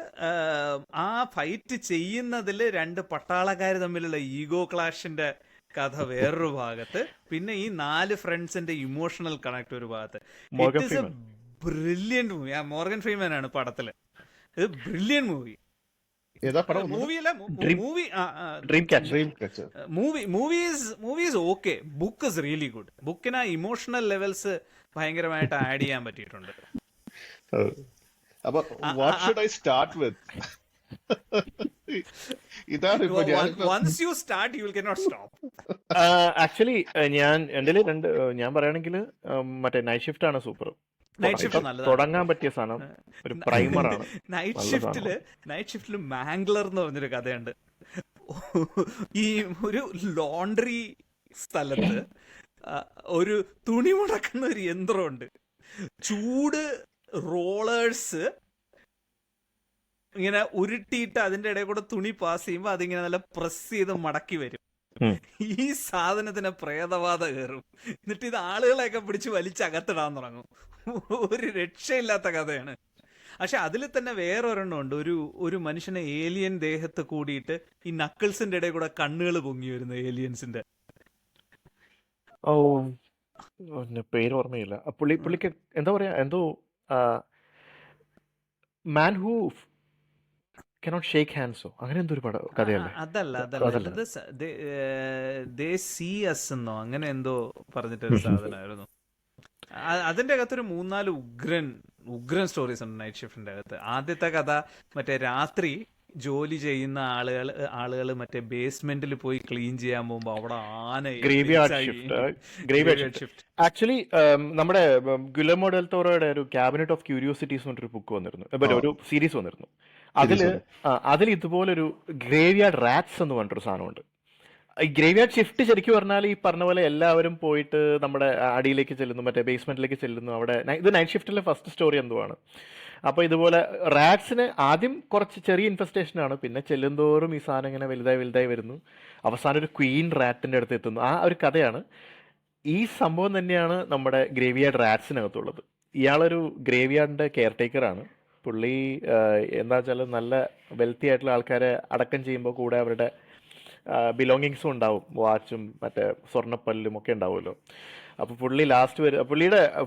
ആ ഫൈറ്റ് ചെയ്യുന്നതിൽ 2 പട്ടാളക്കാർ തമ്മിലുള്ള ഈഗോ ക്ലാഷിന്റെ കഥ വേറൊരു ഭാഗത്ത്, പിന്നെ ഈ 4 ഫ്രണ്ട്സിന്റെ ഇമോഷണൽ കണക്ട് ഒരു ഭാഗത്ത്. It is A brilliant movie. Morgan Freeman ആണ് പടത്തില്. ഇത് brilliant movie. Movie is okay. Book is really good. ബുക്കിന് ഇമോഷണൽ ലെവൽസ് ഭയങ്കരമായിട്ട് ആഡ് ചെയ്യാൻ പറ്റിയിട്ടുണ്ട്. അപ്പൊ what should I start with? ഇതാണ് once you start you will cannot stop. Actually ഞാൻ പറയുകയാണെങ്കിൽ മറ്റേ നൈറ്റ് ഷിഫ്റ്റ് ആണ് സൂപ്പർ. നൈറ്റ് ഷിഫ്റ്റ് തുടങ്ങാൻ പറ്റിയ സാധനം ഒരു പ്രൈമർ ആണ്. നൈറ്റ് ഷിഫ്റ്റില് മാംഗ്ലർ എന്ന് പറഞ്ഞൊരു കഥയുണ്ട്. ഈ ഒരു ലോണ്ടറി സ്ഥലത്ത് ഒരു തുണി മുടക്കുന്ന ഒരു യന്ത്രമുണ്ട്. ചൂട് റോളേഴ്സ് ഇങ്ങനെ ഉരുട്ടിയിട്ട് അതിന്റെ ഇടയിൽ കൂടെ തുണി പാസ് ചെയ്യുമ്പോൾ അതിങ്ങനെ നല്ല പ്രസ് ചെയ്ത് മടക്കി വരും. ഈ സാധനത്തിന് പ്രേതബാധ കയറും. എന്നിട്ട് ഇത് ആളുകളെയൊക്കെ പിടിച്ച് വലിച്ചകത്തിടാൻ തുടങ്ങും. ഒരു രക്ഷയില്ലാത്ത കഥയാണ്. പക്ഷെ അതിൽ തന്നെ വേറൊരെണ്ണം ഉണ്ട്. ഒരു മനുഷ്യനെ ഏലിയൻ ദേഹത്ത് കൂടിയിട്ട് ഈ നക്കിൾസിന്റെ ഇടയിൽ കൂടെ കണ്ണുകൾ പൊങ്ങി വരുന്ന ഏലിയൻസിന്റെ. പേര് ഓർമ്മയില്ല. പുള്ളിക്ക് എന്താ പറയാ, എന്തോ man who cannot shake hands അങ്ങനെ എന്തോ ഒരു കഥയല്ലേ? അതല്ല ദേ സീ അസ് എന്നോ അങ്ങനെ എന്തോ പറഞ്ഞിട്ടൊരു സാധനമായിരുന്നു. അതിന്റെ അകത്തൊരു 3-4 ഉഗ്രൻ സ്റ്റോറീസ് ഉണ്ട് നൈറ്റ് ഷിഫ്റ്റിന്റെ അകത്ത്. ആദ്യത്തെ കഥ മറ്റേ രാത്രി ജോലി ചെയ്യുന്ന ആളുകൾ മറ്റേ ബേസ്മെന്റിൽ പോയി ക്ലീൻ ചെയ്യാൻ പോകുമ്പോ അവിടെ ആക്ച്വലി നമ്മുടെ ഗുലമോ ഡെൽ ടോറോയുടെ ഒരു ക്യാബിനറ്റ് ഓഫ് ക്യൂരിയോസിറ്റീസ് എന്നൊരു ബുക്ക് വന്നിരുന്നു, ഒരു സീരീസ് വന്നിരുന്നു. അതിൽ ഇതുപോലൊരു ഗ്രേവ്യാർഡ് റാറ്റ്സ് എന്ന് പറഞ്ഞിട്ടൊരു സാധനമുണ്ട്. ഈ ഗ്രേവ്യാർഡ് ഷിഫ്റ്റ് ശരിക്കും പറഞ്ഞാൽ ഈ പറഞ്ഞ പോലെ എല്ലാവരും പോയിട്ട് നമ്മുടെ അടിയിലേക്ക് ചെല്ലുന്നു, മറ്റേ ബേസ്മെന്റിലേക്ക് ചെല്ലുന്നു. അവിടെ ഇത് നൈറ്റ് ഷിഫ്റ്റിലെ ഫസ്റ്റ് സ്റ്റോറി എന്തോ ആണ്. അപ്പോൾ ഇതുപോലെ റാറ്റ്സിന് ആദ്യം കുറച്ച് ചെറിയ ഇൻഫെസ്റ്റേഷൻ ആണ്, പിന്നെ ചെല്ലുന്തോറും ഈ സാധനം ഇങ്ങനെ വലുതായി വരുന്നു. അവസാനം ഒരു ക്വീൻ റാറ്റിന്റെ അടുത്ത് എത്തുന്നു. ആ ഒരു കഥയാണ്. ഈ സംഭവം തന്നെയാണ് നമ്മുടെ ഗ്രേവ്യാർഡ് റാറ്റ്സിനകത്തുള്ളത്. ഇയാളൊരു ഗ്രേവ്യാർഡിന്റെ കെയർടേക്കറാണ്. പുള്ളി എന്താ വെച്ചാൽ നല്ല വെൽത്തി ആയിട്ടുള്ള ആൾക്കാരെ അടക്കം ചെയ്യുമ്പോൾ കൂടെ അവരുടെ ബിലോങ്ങിങ്സും ഉണ്ടാവും, വാച്ചും മറ്റേ സ്വർണ്ണപ്പല്ലും ഒക്കെ ഉണ്ടാവുമല്ലോ. അപ്പോൾ പുള്ളി ലാസ്റ്റ്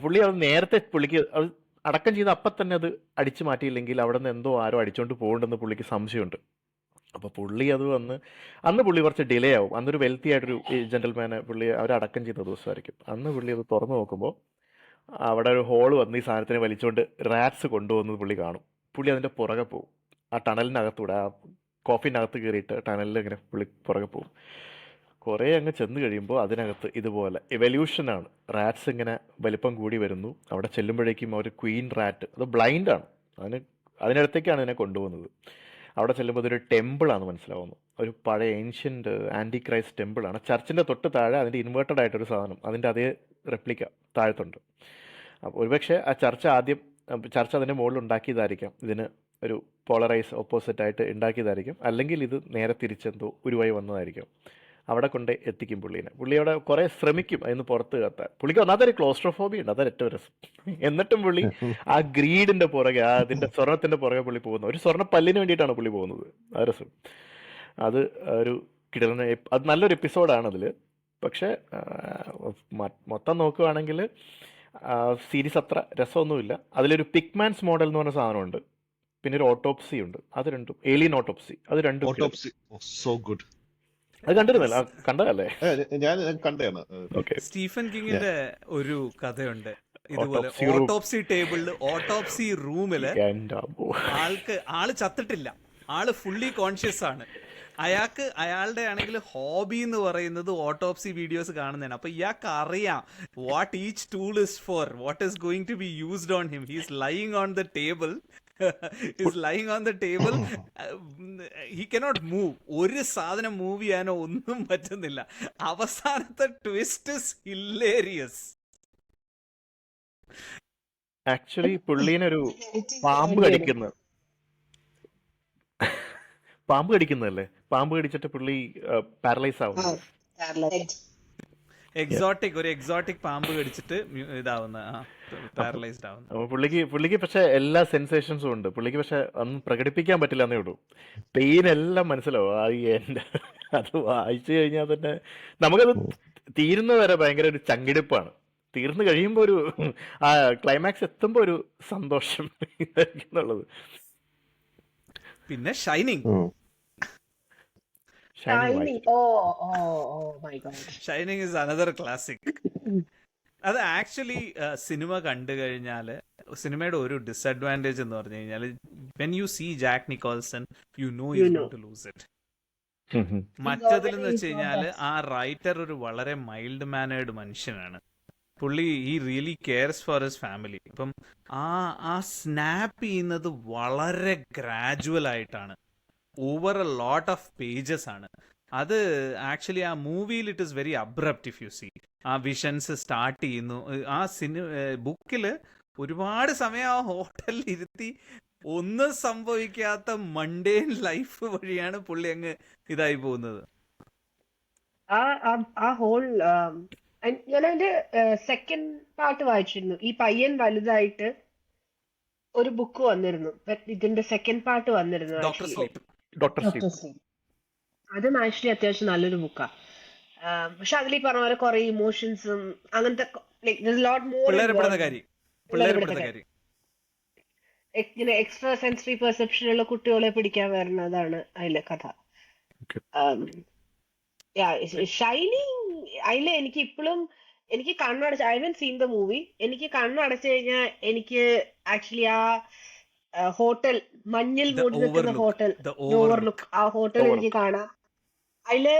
പുള്ളി അത് നേരത്തെ പുള്ളിക്ക് അത് അടക്കം ചെയ്ത് അപ്പം തന്നെ അത് അടിച്ചു മാറ്റിയില്ലെങ്കിൽ അവിടെ നിന്ന് എന്തോ ആരോ അടിച്ചുകൊണ്ട് പോകണ്ടെന്ന് പുള്ളിക്ക് സംശയമുണ്ട്. അപ്പോൾ പുള്ളി അത് അന്ന് പുള്ളി കുറച്ച് ഡിലേ ആവും. അന്നൊരു വെൽത്തി ആയിട്ടൊരു ജെന്റിൽമാനെ പുള്ളി അവരടക്കം ചെയ്ത ദിവസമായിരിക്കും. അന്ന് പുള്ളി അത് തുറന്നു നോക്കുമ്പോൾ അവിടെ ഒരു ഹോള് വന്ന് ഈ സാധനത്തിനെ വലിച്ചുകൊണ്ട് റാറ്റ്സ് കൊണ്ടുപോകുന്നത് പുള്ളി കാണും. പുള്ളി അതിൻ്റെ പുറകെ പോകും. ആ ടണലിനകത്തൂടെ, ആ കോഫിനകത്ത് കയറിയിട്ട് ടണലിൽ ഇങ്ങനെ പുള്ളി പുറകെ പോകും. കുറേ അങ്ങ് ചെന്ന് കഴിയുമ്പോൾ അതിനകത്ത് ഇതുപോലെ എവല്യൂഷനാണ്. റാറ്റ്സ് ഇങ്ങനെ വലിപ്പം കൂടി വരുന്നു. അവിടെ ചെല്ലുമ്പോഴേക്കും ഒരു ക്വീൻ റാറ്റ്, അത് ബ്ലൈൻഡാണ്, അതിനടുത്തേക്കാണ് ഇതിനെ കൊണ്ടുപോകുന്നത്. അവിടെ ചെല്ലുമ്പോൾ അതൊരു ടെമ്പിളാണെന്ന് മനസ്സിലാവുന്നു. ഒരു പഴയ ഏൻഷ്യൻ്റ് ആൻറ്റി ക്രൈസ്റ്റ് ടെമ്പിളാണ്. ചർച്ചിൻ്റെ തൊട്ട് താഴെ അതിൻ്റെ ഇൻവേർട്ടഡ് ആയിട്ടൊരു സാധനം, അതിൻ്റെ അതേ റെപ്ലിക്ക താഴത്തുണ്ട്. അപ്പോൾ ഒരുപക്ഷെ ആ ചർച്ച അതിൻ്റെ മുകളിൽ ഉണ്ടാക്കിയതായിരിക്കാം, ഇതിന് ഒരു പോളറൈസ് ഓപ്പോസിറ്റായിട്ട് ഉണ്ടാക്കിയതായിരിക്കും. അല്ലെങ്കിൽ ഇത് നേരെ തിരിച്ചെന്തോ ഉരുവായി വന്നതായിരിക്കും. അവിടെ കൊണ്ട് എത്തിക്കും പുള്ളി അവിടെ കുറേ ശ്രമിക്കും അതിന് പുറത്ത് കത്താൻ. പുള്ളിക്ക് ഒന്നാമതൊരു ക്ലോസ്ട്രോഫോബിയ ഉണ്ട്, അതാണ് ഏറ്റവും രസം. എന്നിട്ടും പുള്ളി ആ ഗ്രീഡിന്റെ പുറകെ, അതിന്റെ സ്വർണത്തിന്റെ പുറകെ പുള്ളി പോകുന്നത്. ഒരു സ്വർണ്ണ പല്ലിന് വേണ്ടിയിട്ടാണ് പുള്ളി പോകുന്നത്. അത് രസം. അത് ഒരു കിടന്ന അത് നല്ലൊരു എപ്പിസോഡാണ് അതിൽ. പക്ഷെ മൊത്തം നോക്കുകയാണെങ്കിൽ സീരീസ് അത്ര രസമൊന്നുമില്ല. അതിലൊരു പിക്മാൻസ് മോഡൽ എന്ന് പറഞ്ഞ സാധനമുണ്ട്, പിന്നെ ഒരു ഓട്ടോപ്സി ഉണ്ട്. അത് രണ്ടും ഏലിയൻ ഓട്ടോപ്സി, അത് രണ്ടും സോ ഗുഡ്. അത് കണ്ടിരുന്നല്ലോ, കണ്ടതല്ലേ? ഞാൻ കണ്ടതാണ്. ഓക്കെ. സ്റ്റീഫൻ കിങ്ങിന്റെ ഒരു കഥയുണ്ട് ഇതുപോലെ. Autopsy room. ഓട്ടോപ്സി ടേബിളില്, ഓട്ടോപ്സി റൂമില് എൻ്റെ അമ്മോ. ആള് ചത്തിട്ടില്ല, ആള് ഫുള്ളി കോൺഷ്യസ് ആണ്. അയാളുടെ ആണെങ്കിൽ ഹോബി എന്ന് പറയുന്നത് ഓട്ടോപ്സി വീഡിയോസ് കാണുന്നതാണ്. അപ്പൊ ഇയാൾക്ക് അറിയാം what each tool is for, what is going to be used on him. He's lying on the table, he cannot move. ഒരു സാധനം മൂവ് ചെയ്യാനോ ഒന്നും പറ്റുന്നില്ല. അവസാനത്തെ ട്വിസ്റ്റ് ഇസ് ഹില്ലേരിയസ്. ആക്ച്വലി പുള്ളീനൊരു പാമ്പ് കടിക്കുന്നതല്ലേ, പാമ്പ് കടിച്ചിട്ട് പുള്ളി പാരലൈസ് ആവുന്നത്. ഒരു എക്സോട്ടിക് പാമ്പ് കടിച്ചിട്ട് ഇതാവുന്ന, പാരലൈസ്ഡ് ആവുന്ന. അപ്പൊ പുള്ളിക്ക് പക്ഷെ എല്ലാ സെൻസേഷൻസും ഉണ്ട്. പുള്ളിക്ക് പക്ഷെ ഒന്നും പ്രകടിപ്പിക്കാൻ പറ്റില്ല എന്നേ ഉള്ളൂ. പെയിൻ എല്ലാം മനസ്സിലാവും. അത് വായിച്ചു കഴിഞ്ഞാൽ തന്നെ നമുക്കത് തീരുന്നവരെ ഭയങ്കര ഒരു ചങ്കിടിപ്പാണ്. തീർന്നു കഴിയുമ്പോ ഒരു ആ ക്ലൈമാക്സ് എത്തുമ്പോ ഒരു സന്തോഷം എന്നുള്ളത്. പിന്നെ ഷൈനിങ് ഈസ് അനദർ ക്ലാസിക്. അത് ആക്ച്വലി സിനിമ കണ്ടു കഴിഞ്ഞാൽ സിനിമയുടെ ഒരു ഡിസഡ്വാൻറ്റേജ് എന്ന് പറഞ്ഞു കഴിഞ്ഞാൽ, when you see Jack Nicholson you know you going to lose it. മറ്റതിലെന്ന് വെച്ച് കഴിഞ്ഞാൽ ആ റൈറ്റർ ഒരു വളരെ മൈൽഡ് മാനേർഡ് മനുഷ്യനാണ്. പുള്ളി ഈ really cares for his family. ഇപ്പം ആ സ്നാപ്പ് ചെയ്യുന്നത് വളരെ ഗ്രാജുവൽ ആയിട്ടാണ്, over a lot of pages ആണ്. അത് ആക്ച്വലി ആ മൂവിയിൽ it is very abrupt. If you see, ആ വിഷൻസ് സ്റ്റാർട്ട് ചെയ്യുന്നു. ആ ബുക്കില് ഒരുപാട് സമയം ആ ഹോട്ടലിൽ ഇരുത്തി ഒന്നും സംഭവിക്കാത്ത മണ്ടേൻ ലൈഫ് വഴിയാണ് പുള്ളി അങ്ങ് ഇതായി പോകുന്നത്. ആ ഹോൾ ഞാൻ അതിന്റെ സെക്കൻഡ് പാർട്ട് വായിച്ചിരുന്നു. ഈ പയ്യൻ വലുതായിട്ട് ഒരു ബുക്ക് വന്നിരുന്നു, ഇതിന്റെ സെക്കൻഡ് പാർട്ട് വന്നിരുന്നു. Doctor sleep. അതും ആക്ച്വലി അത്യാവശ്യം നല്ലൊരു ബുക്കാ. പക്ഷെ അതിൽ ഈ പറഞ്ഞ പോലെ കുറെ ഇമോഷൻസും അങ്ങനത്തെ ഇങ്ങനെ എക്സ്ട്രാ സെൻസറി പെർസെപ്ഷൻ ഉള്ള കുട്ടികളെ പിടിക്കാൻ വരുന്നതാണ് അതിലെ കഥ. ഷൈനിങ് അതിലെ എനിക്ക് ഇപ്പോഴും എനിക്ക് കണ്ണടച്ച്, ഐ ഹവന്റ് സീൻ ദ മൂവി, എനിക്ക് കണ്ണടച്ചു കഴിഞ്ഞാൽ എനിക്ക് ആക്ച്വലി ആ ഹോട്ടൽ, മഞ്ഞിൽ മൂടി നിൽക്കുന്ന ഹോട്ടൽ, ഓവർലുക്ക്, ആ ഹോട്ടൽ എനിക്ക് കാണാം. അതില്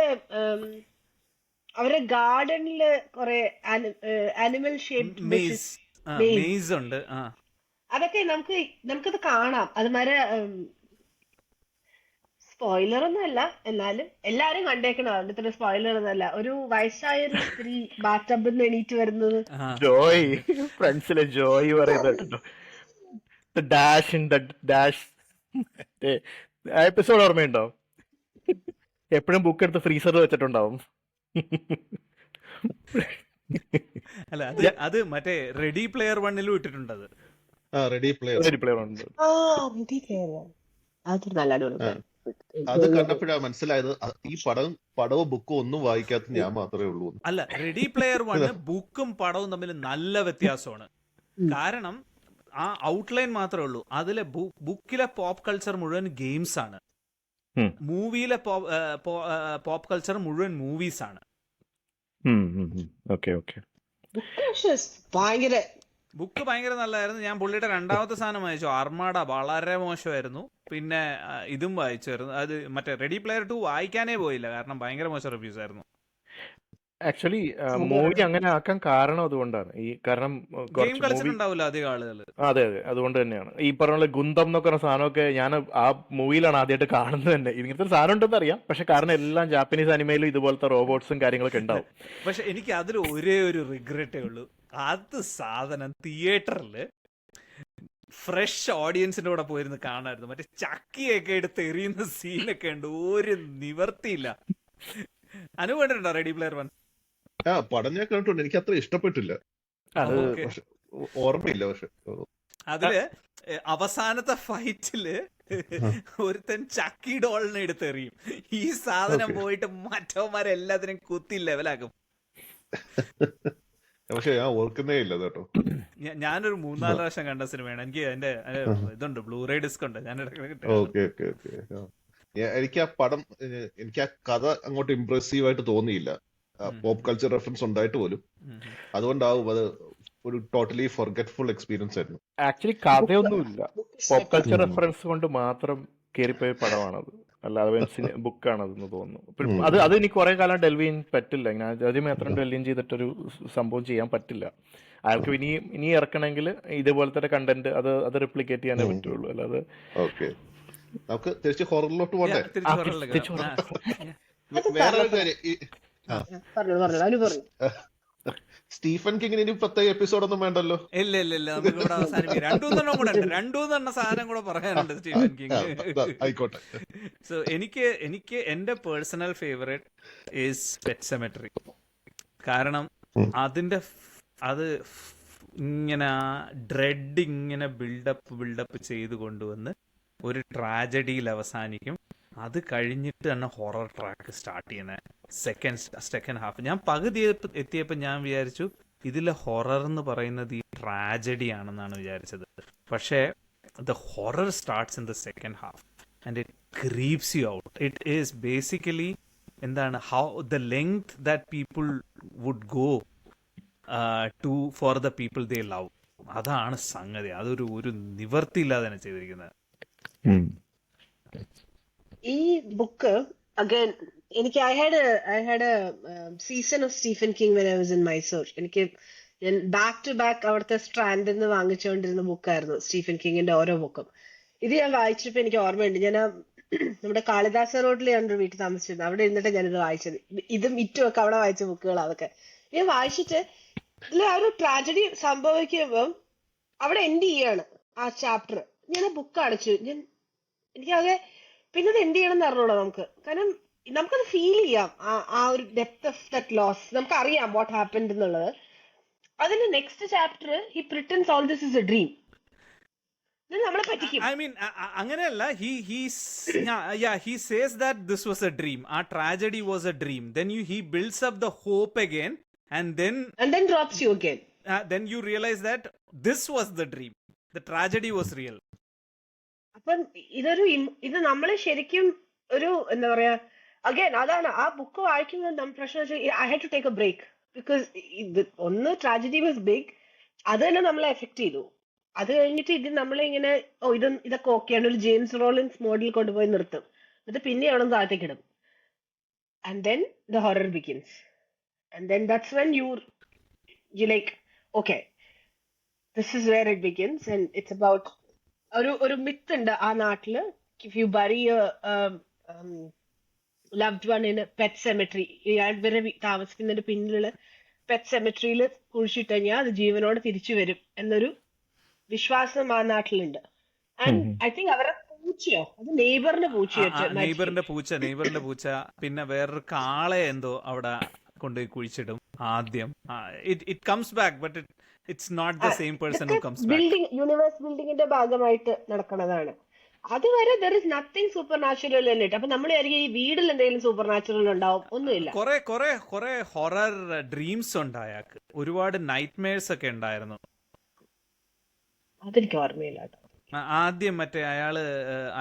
അവരെ ഗാർഡനില് കുറെ ആനിമൽ ഷേപ്ഡ് മെയ്സ് ഉണ്ട്. അതൊക്കെ നമുക്കത് കാണാം. അതുമാരെ സ്പോയിലർ ഒന്നും അല്ല, എന്നാലും എല്ലാരും കണ്ടേക്കണം. അതുകൊണ്ട് ഇത്ര സ്പോയിലർ ഒന്നല്ല. ഒരു വയസ്സായ ഒരു സ്ത്രീ ബാത്ടബിൽ നിന്ന് എണീറ്റ് വരുന്നത്, ജോയ്, ഫ്രണ്ട്സിലെ ജോയ് പറയുന്നുണ്ടോ, dash in the dash episode ഓർമ്മയുണ്ടോ? എപ്പോഴും ബുക്ക് എടുത്ത് ഫ്രീസറിൽ വെച്ചിട്ടുണ്ടാവും. അല്ല, അത് മറ്റേ റെഡി പ്ലെയർ വണ്ണിലും ഇട്ടിട്ടുണ്ട്. റെഡി പ്ലെയർ അത് കണ്ടപ്പോഴാണ് മനസ്സിലായത് ഈ പടവും ബുക്കും ഒന്നും വായിക്കാത്ത ഞാൻ മാത്രമേ ഉള്ളൂ. അല്ല, റെഡി പ്ലെയർ വണ് ബുക്കും പടവും തമ്മിൽ നല്ല വ്യത്യാസമാണ്. കാരണം ആ ഔട്ട്ലൈൻ മാത്രമേ ഉള്ളൂ. അതിലെ ബുക്കിലെ പോപ്പ് കൾച്ചർ മുഴുവൻ ഗെയിംസ് ആണ്, മൂവിയിലെ പോപ്പ് കൾച്ചർ മുഴുവൻ മൂവീസ് ആണ്. ബുക്ക് ഭയങ്കര നല്ലതായിരുന്നു. ഞാൻ പുള്ളിയുടെ രണ്ടാമത്തെ സാധനം വായിച്ചു, ആർമാഡ, വളരെ മോശമായിരുന്നു. പിന്നെ ഇതും വായിച്ചായിരുന്നു. അത് മറ്റേ റെഡി പ്ലെയർ 2 വായിക്കാനേ പോയില്ല, കാരണം ഭയങ്കര മോശം റിവ്യൂസ് ആയിരുന്നു. ആക്ച്വലി മൂവി അങ്ങനെ ആക്കാൻ കാരണം അതുകൊണ്ടാണ്. കാരണം ഗെയിം കളിച്ചിട്ടുണ്ടാവില്ല അധികം ആളുകൾ. അതെ, അതുകൊണ്ട് തന്നെയാണ്. ഈ പറഞ്ഞ ഗുന്തം എന്നൊക്കെ പറഞ്ഞ സാധനമൊക്കെ ഞാൻ ആ മൂവിയിലാണ് ആദ്യമായിട്ട് കാണുന്നത് തന്നെ. ഇങ്ങനത്തെ സാധനം ഉണ്ടെന്ന് അറിയാം, പക്ഷെ കാരണം എല്ലാം ജാപ്പനീസ് അനിമയിലും ഇതുപോലത്തെ റോബോട്ട്സും കാര്യങ്ങളൊക്കെ ഉണ്ടാവും. പക്ഷെ എനിക്ക് അതിൽ ഒരേ ഒരു റിഗ്രറ്റേ ഉള്ളൂ, അത് സാധനം തിയേറ്ററിൽ ഫ്രഷ് ഓഡിയൻസിന്റെ കൂടെ പോയിരുന്ന് കാണായിരുന്നു. മറ്റേ ചക്കിയൊക്കെ എടുത്ത് എറിയുന്ന സീനൊക്കെ ഉണ്ട്, ഒരു നിവർത്തിയില്ല. അനുഭവണ്ടോ റെഡി പ്ലെയർ 1? പടം ഞാൻ കണ്ടിട്ടുണ്ട്, എനിക്ക് അത്ര ഇഷ്ടപ്പെട്ടില്ല. ഓർമ്മയില്ല. പക്ഷെ അതില് അവസാനത്തെ ഫൈറ്റില് ഒരുത്തൻ ചക്കി ഡോളിനെ എടുത്തെറിയും. ഈ സാധനം പോയിട്ട് മറ്റവന്മാരെല്ലാത്തിനും കുത്തി ലെവലാക്കും. പക്ഷെ ഞാൻ ഓർക്കുന്നേ ഇല്ല കേട്ടോ. ഞാനൊരു 3-4 പ്രാവശ്യം കണ്ട സിനിമയാണ്. എനിക്ക് അതിന്റെ ഇതുണ്ട്, ബ്ലൂറേ ഡിസ്ക് ഉണ്ട്. ഞാൻ എനിക്ക് ആ പടം എനിക്ക് ആ കഥ അങ്ങോട്ട് ഇംപ്രസീവ് ആയിട്ട് തോന്നിയില്ല. പോപ്പ് കൾച്ചർ റെഫറൻസ് ഉണ്ടായിട്ട് പോലും. അതുകൊണ്ടാവും അത് ഒരു ടോട്ടലി ഫൊർഗെറ്റ്ഫുൾ എക്സ്പീരിയൻസ് ആയിരുന്നു. ആക്ച്വലി കഥയൊന്നുമില്ല, പോപ്പ് കൾച്ചർ റെഫറൻസ് കൊണ്ട് മാത്രം കയറിപ്പോയ പടമാണത്, അല്ലാതെ ബുക്കാണതെന്ന് തോന്നുന്നു. അത് എനിക്ക് കുറെ കാലം ഡെൽവ് ചെയ്യാൻ പറ്റില്ല. ഇങ്ങനെ ആദ്യം മാത്രം ഡെൽവ് ചെയ്തിട്ടൊരു സംഭവം ചെയ്യാൻ പറ്റില്ല. അയാൾക്ക് ഇനി ഇറക്കണമെങ്കിൽ ഇതുപോലത്തെ കണ്ടന്റ് അത് റിപ്ലിക്കേറ്റ് ചെയ്യാനേ പറ്റുള്ളൂ. അല്ലാതെ ഓക്കെ, നമുക്ക് തിരിച്ച് ഹൊററിലോട്ട് പോകണ്ടേ? തിരിച്ച് ഹൊററിലേക്ക് വേറൊരു കാര്യം, പറഞ്ഞു. സ്റ്റീഫൻ കിങ്ങിന് ഇനി പ്രത്യേക എപ്പിസോഡ് ഒന്നും വേണ്ടല്ലോ. ഇല്ല നമുക്ക് ഇവിടെ അവസാനിപ്പിക്കും. രണ്ടൂന്നെണ്ണം കൂടെ ഉണ്ട്, രണ്ടൂന്നെണ്ണ സാധനം കൂടെ പറയാനുണ്ട് സ്റ്റീഫൻ കിങ്. ആയിക്കോട്ടെ. സോ എനിക്ക് എന്റെ personal favourite is pet cemetery. കാരണം അത് ഇങ്ങനെ ഡ്രെഡ് ഇങ്ങനെ ബിൽഡപ്പ് ചെയ്ത് കൊണ്ടുവന്ന് ഒരു ട്രാജഡിയിൽ അവസാനിക്കും. അത് കഴിഞ്ഞിട്ട് തന്നെ ഹൊറർ ട്രാക്ക് സ്റ്റാർട്ട് ചെയ്യുന്ന സെക്കൻഡ് ഹാഫ്. ഞാൻ പകുതി എത്തിയപ്പോൾ ഞാൻ വിചാരിച്ചു ഇതിലെ ഹൊറർ എന്ന് പറയുന്നത് ഈ ട്രാജഡി ആണെന്നാണ് വിചാരിച്ചത്. പക്ഷേ the horror starts in the second half and it creeps you out. It is basically എന്താണ് how the length that people would go for the people they love. അതാണ് സംഗതി. ഒരു നിവർത്തിയില്ലാതെ തന്നെ ചെയ്തിരിക്കുന്നത്. ഈ ബുക്ക് അഗൈൻ എനിക്ക് I had season of Stephen King when I was in Mysore. ഞാൻ ബാക്ക് ടു ബാക്ക് അവിടുത്തെ സ്ട്രാൻഡിൽ നിന്ന് വാങ്ങിച്ചുകൊണ്ടിരുന്ന ബുക്കായിരുന്നു സ്റ്റീഫൻ കിങ്ങിന്റെ ഓരോ ബുക്കും. ഇത് ഞാൻ വായിച്ചപ്പോ എനിക്ക് ഓർമ്മയുണ്ട്, ഞാൻ നമ്മുടെ കാളിദാസ റോഡിൽ ഞാനൊരു വീട്ടിൽ താമസിച്ചിരുന്നു. അവിടെ ഇരുന്നിട്ട് ഞാനിത് വായിച്ചത്. ഇതും ഇറ്റും ഒക്കെ അവിടെ വായിച്ച ബുക്കുകൾ അതൊക്കെ ഞാൻ വായിച്ചിട്ട് ഇതിൽ ആ ഒരു ട്രാജഡി സംഭവിക്കുമ്പം അവിടെ എൻഡ് ചെയ്യാണ് ആ ചാപ്റ്റർ. ഞാൻ ആ ബുക്ക് അടച്ചു. എനിക്കാകെ പിന്നെ അത് എന്ത് ചെയ്യണം എന്ന് അറിഞ്ഞോളൂ നമുക്ക്. കാരണം നമുക്കത് ഫീൽ ചെയ്യാം, ആ ഒരു ഡെപ്ത് ഓഫ് ദറ്റ് ലോസ്. നമുക്കറിയാം വാട്ട് ഹാപ്പൻഡ് എന്നുള്ളത്. അതിന്റെ next chapter he pretends all this is A dream. നമ്മളെ പറ്റിക്കും. I mean, അങ്ങനെയല്ല. He says that this was a dream. Our tragedy was a dream. Then he builds up the hope again, and then drops you again. Then you realize that this was the dream. The tragedy was real. അപ്പം ഇത് നമ്മളെ ശരിക്കും ഒരു എന്താ പറയാ, again അതാണ് ആ book വായിക്കുമ്പോൾ പ്രശ്നം വെച്ചാൽ I had to take a break. Because ഒന്ന് ട്രാജഡി വാസ് ബിഗ്, അത് തന്നെ നമ്മളെ എഫക്ട് ചെയ്തു. അത് കഴിഞ്ഞിട്ട് ഇത് നമ്മളിങ്ങനെ ഇതൊക്കെ ഓക്കെയാണ്, ഒരു ജെയിംസ് റോളിൻസ് മോഡിൽ കൊണ്ടുപോയി നിർത്തും, എന്നിട്ട് പിന്നെ അവിടെ താഴത്തേക്ക് ഇടും. And then the horror begins. And then that's when you like okay this is where it begins. And it's about ഒരു മിത്ത് ഉണ്ട് ആ നാട്ടില്, if you bury loved one in Pet Sematary, ഇയാൾ വരെ താമസിക്കുന്നതിന്റെ പിന്നിലുള്ള പെറ്റ് സെമെട്രിയിൽ കുഴിച്ചിട്ട് കഴിഞ്ഞാൽ അത് ജീവനോട് തിരിച്ചു വരും എന്നൊരു വിശ്വാസം ആ നാട്ടിലുണ്ട്. ആൻഡ് ഐ തിങ്ക് അവരുടെ പൂച്ചയോ അത് നെയ്ബറിന്റെ പൂച്ച പിന്നെ വേറൊരു കാളെ എന്തോ അവിടെ കൊണ്ടുപോയി കുഴിച്ചിടും ആദ്യം. It comes back, but it's not the same person who comes back. Universe ബിൽഡിങ്ങിന്റെ ഭാഗമായിട്ട് നടക്കുന്നതാണ്. അതുവരെ there is nothing supernatural എന്നിട്ട്. അപ്പൊ നമ്മൾ ഈ വീട്ടിൽ എന്തെങ്കിലും സൂപ്പർ നാച്ചുറൽ ഉണ്ടാവും, ഒന്നുമില്ല. കുറെ ഹൊറർ ഡ്രീംസ് ഉണ്ട് അയാൾക്ക്. ഒരുപാട് നൈറ്റ്മെയർസ് ഒക്കെ ഉണ്ടായിരുന്നു. അതെനിക്ക് ഓർമ്മയില്ല. ആദ്യം മറ്റേ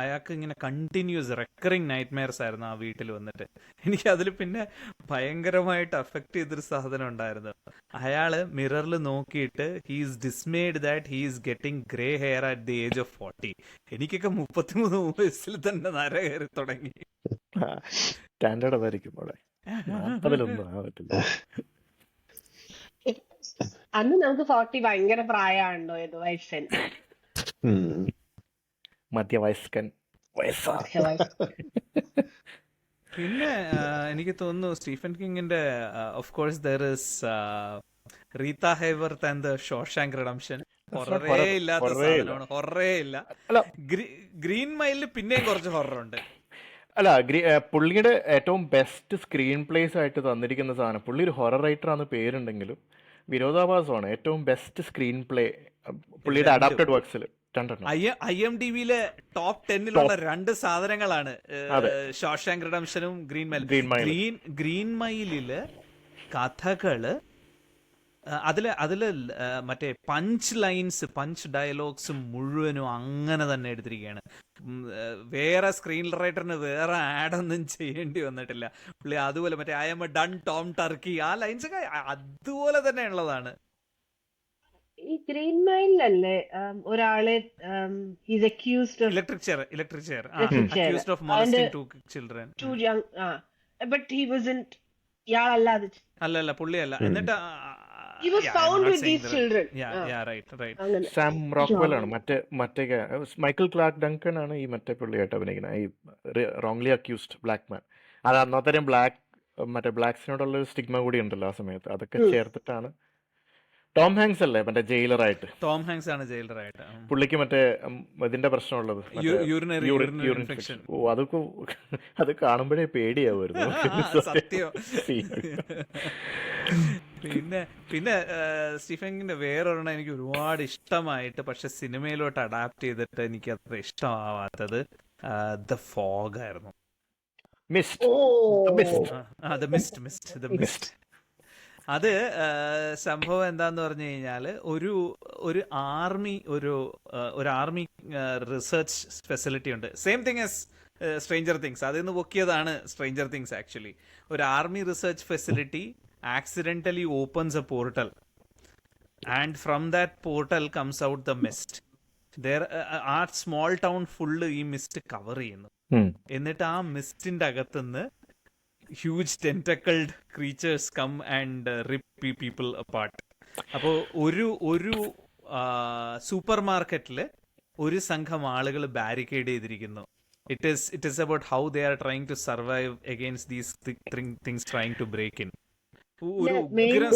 അയാൾക്ക് ഇങ്ങനെ കണ്ടിന്യൂസ് റെക്കറിങ് നൈറ്റ്മെയർസ് ആയിരുന്നു ആ വീട്ടിൽ വന്നിട്ട്. എനിക്ക് അതിൽ പിന്നെ ഭയങ്കരമായിട്ട് അഫക്ട് ചെയ്തൊരു സാധനം ഉണ്ടായിരുന്നു. അയാള് മിററിൽ നോക്കിയിട്ട് he's dismayed that he's getting grey hair at the age of 40. എനിക്കൊക്കെ 33 വയസ്സിൽ തന്നെ നര കയറി തുടങ്ങി. സ്റ്റാൻഡേർഡ് അതായിരിക്കും അവിടെ. അന്ന് നമുക്ക് 40 ഭയങ്കര പ്രായമാണല്ലോ. ഏത് വയസ്സൻ മധ്യവയസ്കൻ വയസ്സാ. പിന്നെ എനിക്ക് തോന്നുന്നു സ്റ്റീഫൻ കിങ്ങിന്റെ of course there is Rita Hayworth and the Shawshank Redemption. ഹൊററേ ഇല്ലാത്ത സാധനമാണ്, ഹൊററേ ഇല്ല. ഗ്രീൻ മൈലിൽ പിന്നെയും കുറച്ച് ഹൊറർ ഉണ്ട്. അല്ല, പുള്ളിയുടെ ഏറ്റവും ബെസ്റ്റ് സ്ക്രീൻ പ്ലേസ് ആയിട്ട് തന്നിരിക്കുന്ന സാധനം, പുള്ളി ഒരു ഹൊറർ റൈറ്റർ ആണെന്ന് പേരുണ്ടെങ്കിലും വിരോധാഭാസമാണ് ഏറ്റവും ബെസ്റ്റ് സ്ക്രീൻ പ്ലേ പുള്ളിയുടെ അഡാപ്റ്റഡ് വർക്സിൽ. IMDbയിലെ ടോപ്പ് 10 2 സാധനങ്ങളാണ് ഷോഷാങ്ക് റിഡംഷനും ഗ്രീൻ മൈൽ. ഗ്രീൻ മൈലില് കഥകള് അതില് മറ്റേ പഞ്ച് ലൈൻസ്, പഞ്ച് ഡയലോഗ്സ് മുഴുവനും അങ്ങനെ തന്നെ എടുത്തിരിക്കുകയാണ്. വേറെ സ്ക്രീൻ റൈറ്ററിന് വേറെ ആഡൊന്നും ചെയ്യേണ്ടി വന്നിട്ടില്ല. പുള്ളി അതുപോലെ മറ്റേ I'm a done Tom Turkey, ആ ലൈൻസ് ഒക്കെ അതുപോലെ തന്നെ ഉള്ളതാണ്. ഈ ഗ്രീൻ മൈലിലല്ലേ ഒരാളെ his accused of electric chair electric chair accused of അതിന്റെ molesting 2 children. Two young but he wasn't ഇയാളല്ലാതെ അല്ല പുള്ളിയല്ല. എന്നിട്ട് he was found with these children. അങ്ങനെ സാം റോക്ക്വെൽ ആണ് മറ്റേ മൈക്കിൾ ക്ലാർക്ക് ഡങ്കൺ ആണ് ഈ മറ്റേ പുള്ളിയായിട്ട് അഭിനയിക്കുന്നത്, ഈ റോങ്ലി അക്യൂസ്ഡ് ബ്ലാക്ക് മാൻ. അത് അന്നത്തരം മറ്റേ ബ്ലാക്സിനോടുള്ള ഒരു സ്റ്റിഗ്മ കൂടി ഉണ്ടല്ലോ ആ സമയത്ത്, അതൊക്കെ ചേർത്തിട്ടാണ്. ടോം ഹാങ്സ് അല്ലേ മറ്റേ ജയിലറായിട്ട്? ടോം ഹാങ്സ് ആണ് ജയിലറായിട്ട്. പുള്ളിക്ക് മറ്റേ ഇതിന്റെ പ്രശ്നമുള്ളത്, യൂറിനറി യൂറിൻ ഇൻഫെക്ഷൻ. ഓ അതൊക്കെ അത് കാണുമ്പോഴേ പേടിയാവുമായിരുന്നു. സത്യം. പിന്നെ സ്റ്റീഫനിന്റെ വേറൊരെണ്ണം എനിക്ക് ഒരുപാട് ഇഷ്ടമായിട്ട് പക്ഷെ സിനിമയിലോട്ട് അഡാപ്റ്റ് ചെയ്തിട്ട് എനിക്ക് അത്ര ഇഷ്ടമാവാത്തത് ദ ഫോഗ് ആയിരുന്നു. മിസ്റ്റ്. അത് സംഭവം എന്താന്ന് പറഞ്ഞു കഴിഞ്ഞാല് ഒരു ആർമി റിസർച്ച് ഫെസിലിറ്റി ഉണ്ട്. Same thing as stranger things. അതിൽ നിന്ന് പൊക്കിയതാണ് സ്ട്രേഞ്ചർ തിങ്സ് ആക്ച്വലി. ഒരു army research facility accidentally opens a portal and from that portal comes out the mist. There ആ സ്മോൾ ടൗൺ ഫുള്ള് ഈ മിസ്റ്റ് കവർ ചെയ്യുന്നു. എന്നിട്ട് ആ മിസ്റ്റിന്റെ അകത്തുനിന്ന് huge tentacled creatures come and rip people apart. അപ്പോൾ ഒരു സൂപ്പർ മാർക്കറ്റില് ഒരു സംഘം ആളുകൾ ബാരിക്കേഡ് ചെയ്തിരിക്കുന്നു. It is about how they are trying to survive against these things trying to break in.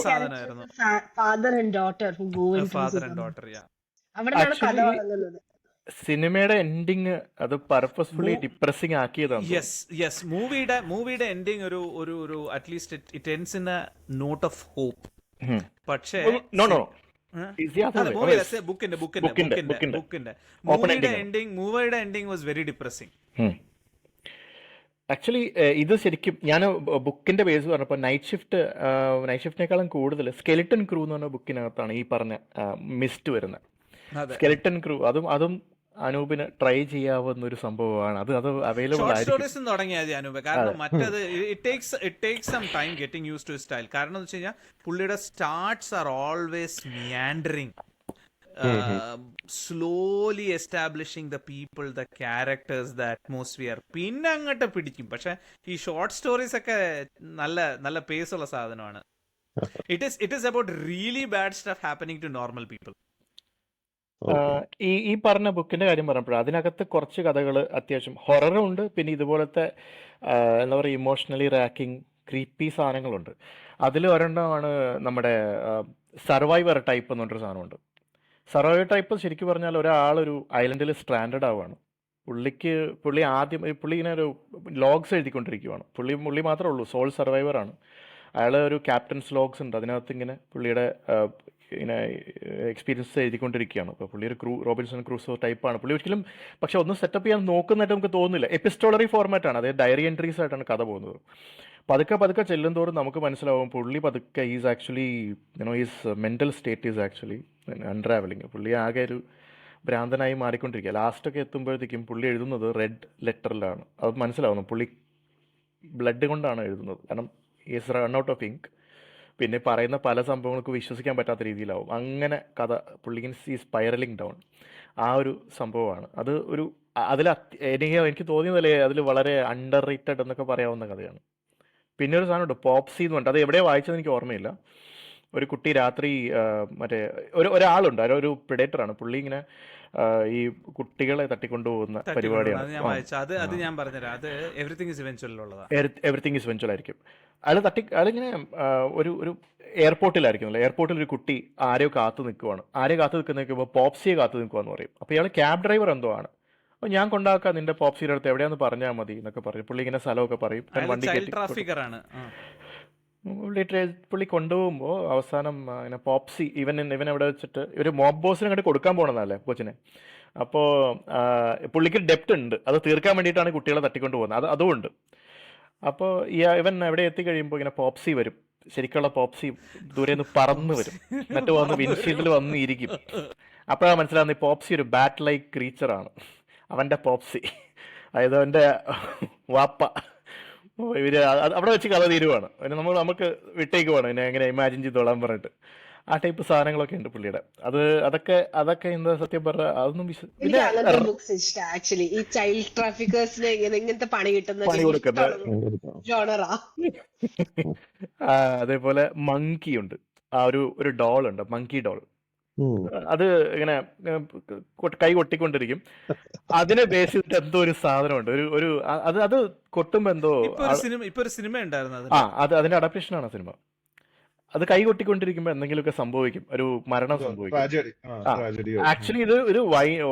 സാധനമായിരുന്നു. ഫാദർ ആൻഡ് ഡോട്ടർ സിനിമയുടെ എൻഡിങ് അത് പർപ്പസ്ഫുള്ളി ഡിപ്രസിംഗ് ആക്കിയതാണ്. യെസ് മൂവിയുടെ എൻഡിങ് ഒരു at least it ends in a note of hope. പക്ഷേ മൂവിയുടെ ending was very depressing. Actually ഇത് ശരിക്കും ഞാൻ ബുക്കിന്റെ ബേസ് പറഞ്ഞപ്പോൾ നൈറ്റ് ഷിഫ്റ്റിനേക്കാളും കൂടുതൽ സ്കെലിട്ടൺ ക്രൂ എന്ന് പറഞ്ഞ ബുക്കിനകത്താണ് ഈ പറഞ്ഞ മിസ്റ്റ് വരുന്നത്. സ്കെലിട്ടൺ ക്രൂ അതും അനൂപിന് ട്രൈ ചെയ്യാവുന്ന ഒരു സംഭവമാണ്. അത് അവൈലബിൾ ആയിരിക്കും. തുടങ്ങിയത് അനൂപ്, കാരണം മറ്റേത് it takes some time getting used to style. കാരണം എന്ന് വെച്ച് കഴിഞ്ഞാൽ പുള്ളിയുടെ starts are always meandering, slowly establishing the people, the characters, the atmosphere. പിന്നെ അങ്ങോട്ട് പിടിക്കും. പക്ഷെ ഈ ഷോർട്ട് സ്റ്റോറീസ് ഒക്കെ നല്ല പേസ് ഉള്ള സാധനമാണ്. It is about really bad stuff happening to normal people. ഈ പറഞ്ഞ ബുക്കിന്റെ കാര്യം പറഞ്ഞപ്പോൾ അതിനകത്ത് കുറച്ച് കഥകൾ അത്യാവശ്യം ഹൊററും ഉണ്ട്, പിന്നെ ഇതുപോലത്തെ എന്താ പറയുക ഇമോഷണലി റാക്കിംഗ് ക്രീപ്പി സാധനങ്ങളുണ്ട്. അതിൽ ഒരെണ്ണമാണ് നമ്മുടെ സർവൈവർ ടൈപ്പ് എന്ന് പറഞ്ഞൊരു സാധനമുണ്ട്. സർവൈവർ ടൈപ്പ് ശരിക്കും പറഞ്ഞാൽ ഒരാളൊരു ഐലൻഡിൽ സ്ട്രാൻഡഡ് ആവുകയാണ്. പുള്ളി ഇങ്ങനെ ഒരു ലോഗ്സ് എഴുതിക്കൊണ്ടിരിക്കുകയാണ്. പുള്ളി മാത്രമേ ഉള്ളൂ, സോൾ സർവൈവറാണ്. അയാൾ ഒരു ക്യാപ്റ്റൻസ് ലോഗ്സ് ഉണ്ട്, അതിനകത്ത് ഇങ്ങനെ പുള്ളിയുടെ ഇങ്ങനെ എക്സ്പീരിയൻസ് എഴുതിക്കൊണ്ടിരിക്കുകയാണ്. അപ്പോൾ പുള്ളി ഒരു റോബിൻസൺ ക്രൂസോ ടൈപ്പാണ്. പുള്ളി ഒരിക്കലും പക്ഷെ ഒന്നും സെറ്റപ്പ് ചെയ്യാൻ നോക്കുന്നതായിട്ട് നമുക്ക് തോന്നുന്നില്ല. എപ്പിസ്റ്റോളറി ഫോർമാറ്റാണ്, അതായത് ഡയറി എൻട്രീസ് ആയിട്ടാണ് കഥ പോകുന്നത്. പതുക്കെ ചെല്ലും തോറും നമുക്ക് മനസ്സിലാവും പുള്ളി പതുക്കെ is actually is mental state is actually unravelling. പുള്ളി ആകെ ഒരു ഭ്രാന്തനായി മാറിക്കൊണ്ടിരിക്കുക. ലാസ്റ്റൊക്കെ എത്തുമ്പോഴത്തേക്കും പുള്ളി എഴുതുന്നത് റെഡ് ലെറ്ററിലാണ്. അത് മനസ്സിലാവുന്നു പുള്ളി ബ്ലഡ് കൊണ്ടാണ് എഴുതുന്നത്, കാരണം is run out of ink. പിന്നെ പറയുന്ന പല സംഭവങ്ങൾക്ക് വിശ്വസിക്കാൻ പറ്റാത്ത രീതിയിലാവും. അങ്ങനെ കഥ പുള്ളി ഈ സ്പൈറലിംഗ് ഡൗൺ ആ ഒരു സംഭവമാണ്. അത് എനിക്ക് തോന്നിയതല്ലേ അതിൽ വളരെ അണ്ടർ റേറ്റഡ് എന്നൊക്കെ പറയാവുന്ന കഥയാണ്. പിന്നെ ഒരു സാധനമുണ്ട് പോപ്സി എന്ന് പറഞ്ഞിട്ട്, അത് എവിടെയാണ് വായിച്ചത് എനിക്ക് ഓർമ്മയില്ല. ഒരു കുട്ടി രാത്രി മറ്റേ ഒരാളുണ്ട്, ഒരു പ്രെഡേറ്ററാണ്. പുള്ളി ഇങ്ങനെ ഈ കുട്ടികളെ തട്ടിക്കൊണ്ടുപോകുന്ന പരിപാടിയാണ്. എവറിത്തിങ് ഈസ് വെഞ്ചുവൽ ആയിരിക്കും. അയാളിങ്ങനെ ഒരു എയർപോർട്ടിലായിരിക്കും. എയർപോർട്ടിൽ ഒരു കുട്ടി ആരെയോ കാത്തു നിൽക്കുവാണ്. കാത്തു നിൽക്കുമ്പോൾ പോപ്സിയെ കാത്തു നിൽക്കുവാന്ന് പറയും. അപ്പോൾ ഇയാൾ ക്യാബ് ഡ്രൈവർ എന്തോ ആണ്. അപ്പോൾ ഞാൻ കൊണ്ടാക്കാം നിന്റെ പോപ്സിയുടെ അടുത്ത്, എവിടെയാന്ന് പറഞ്ഞാൽ മതി എന്നൊക്കെ പറയും. പുള്ളി ഇങ്ങനെ സ്ഥലമൊക്കെ പറയും. പുള്ളി കൊണ്ടുപോകുമ്പോൾ അവസാനം ഇങ്ങനെ പോപ്സി ഇവൻ എവിടെ വെച്ചിട്ട് ഒരു മോബ് ബോസിനെ അങ്ങോട്ട് കൊടുക്കാൻ പോകണമെന്നല്ലേ കൊച്ചിനെ. അപ്പോൾ പുള്ളിക്ക് ഡെപ്റ്റ് ഉണ്ട്, അത് തീർക്കാൻ വേണ്ടിയിട്ടാണ് കുട്ടികളെ തട്ടിക്കൊണ്ട് പോകുന്നത്. അതുകൊണ്ട് അപ്പോൾ ഇവൻ എവിടെ എത്തിക്കഴിയുമ്പോൾ ഇങ്ങനെ പോപ്സി വരും. ശരിക്കുള്ള പോപ്സി ദൂരെ നിന്ന് പറന്നു വരും, എന്നിട്ട് വന്ന് വിൻഷീൽഡിൽ വന്ന് ഇരിക്കും. അപ്പോഴാണ് മനസ്സിലാവുന്നത് ഈ പോപ്സി ഒരു ബാറ്റ് ലൈക്ക് ക്രീച്ചറാണ്. അവൻ്റെ പോപ്സി, അതായത് അവൻ്റെ വാപ്പ. ഇവര് അവിടെ വെച്ച് കഥ തീരുവാണ്. പിന്നെ നമുക്ക് വിട്ടേക്കുവാണ് പിന്നെ എങ്ങനെ ഇമാജിൻ ചെയ്തോളാൻ പറഞ്ഞിട്ട്. ആ ടൈപ്പ് സാധനങ്ങളൊക്കെ ഉണ്ട് പുള്ളിയുടെ. അതൊക്കെ എന്താ സത്യം പറഞ്ഞ അതൊന്നും എനിക്ക് അങ്ങനത്തെ ബുക്സ് ഇഷ്ടം ആക്ച്വലി. ഈ ചൈൽഡ് ട്രാഫിക്കേഴ്സിന് ഇങ്ങനത്തെ പണി കിട്ടുന്ന പണി കൊടുക്കുന്ന ജോണറാ. അതേപോലെ മങ്കി ഉണ്ട്, ആ ഒരു ഡോൾ ഉണ്ട്, മങ്കി ഡോൾ. അത് ഇങ്ങനെ കൈ കൊട്ടിക്കൊണ്ടിരിക്കും. അതിനെ ബേസ് ചെയ്തിട്ട് എന്തോ ഒരു സാധനമുണ്ട്, ഒരു അത് കൊട്ടുമ്പോ എന്തോ ഇപ്പൊ ഒരു സിനിമ ഉണ്ടായിരുന്നു. അതിന്റെ അഡാപ്റ്റേഷൻ ആണ് സിനിമ. അത് കൈ കൊട്ടിക്കൊണ്ടിരിക്കുമ്പോ എന്തെങ്കിലുമൊക്കെ സംഭവിക്കും, ഒരു മരണം സംഭവിക്കും. ആക്ച്വലി ഇത് ഒരു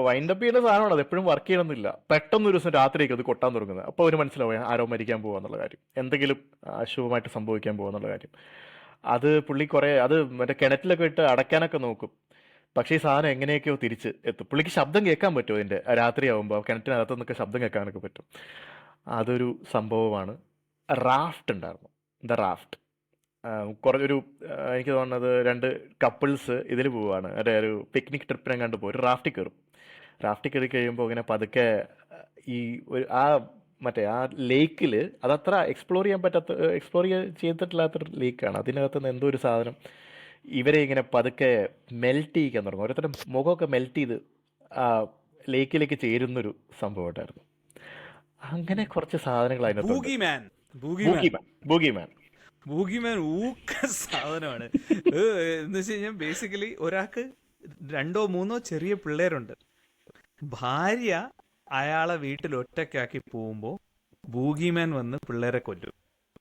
വൈൻഡപ്പ് ചെയ്യുന്ന സാധനമാണ്, അത് എപ്പോഴും വർക്ക് ചെയ്യണമെന്നില്ല. പെട്ടെന്ന് ഒരു ദിവസം രാത്രിയൊക്കെ അത് കൊട്ടാൻ തുടങ്ങുന്നത്. അപ്പോൾ ഒരു മനസ്സിലാവും ആരോ മരിക്കാൻ പോവാന്നുള്ള കാര്യം, എന്തെങ്കിലും അശുഭമായിട്ട് സംഭവിക്കാൻ പോവാന്നുള്ള കാര്യം. അത് പുള്ളി അത് മറ്റേ കിണറ്റിലൊക്കെ ഇട്ട് അടയ്ക്കാനൊക്കെ നോക്കും. പക്ഷേ ഈ സാധനം എങ്ങനെയൊക്കെയോ തിരിച്ച് എത്തും. പുള്ളിക്ക് ശബ്ദം കേൾക്കാൻ പറ്റും, അതിൻ്റെ രാത്രിയാവുമ്പോൾ കിണറ്റിനകത്തു നിന്നൊക്കെ ശബ്ദം കേൾക്കാനൊക്കെ പറ്റും. അതൊരു സംഭവമാണ്. റാഫ്റ്റ് ഉണ്ടായിരുന്നു, ദ റാഫ്റ്റ്. കുറച്ചൊരു എനിക്ക് തോന്നുന്നത് 2 കപ്പിൾസ് ഇതിൽ പോവുകയാണ്, ഒരു പിക്നിക് ട്രിപ്പിനെങ്ങാണ്ട് പോകും, ഒരു റാഫ്റ്റിൽ കയറും. റാഫ്റ്റിൽ കയറി കഴിയുമ്പോൾ ഇങ്ങനെ പതുക്കെ ഈ മറ്റേ ആ ലേക്കിൽ അതത്ര എക്സ്പ്ലോർ ചെയ്തിട്ടില്ലാത്തൊരു ലേക്കാണ്. അതിനകത്ത് നിന്ന് എന്തോ ഒരു സാധനം ഇവരെ ഇങ്ങനെ പതുക്കെ മെൽറ്റ് ചെയ്യിക്കാൻ തുടങ്ങും. ഓരോരുത്തരുടെ മുഖമൊക്കെ മെൽറ്റ് ചെയ്ത് ആ ലേക്കിലേക്ക് ചേരുന്നൊരു സംഭവം ഉണ്ടായിരുന്നു. അങ്ങനെ കുറച്ച് സാധനങ്ങൾ അതിനകത്ത്. ബൂഗിമാൻ ഊക്ക സാധനമാണ്. എന്ന് വെച്ച് കഴിഞ്ഞാൽ ബേസിക്കലി ഒരാൾക്ക് 2 or 3 ചെറിയ പിള്ളേരുണ്ട്. ഭാര്യ അയാളെ വീട്ടിൽ ഒറ്റയ്ക്കാക്കി പോകുമ്പോൾ ബൂഗിമാൻ വന്ന് പിള്ളേരെ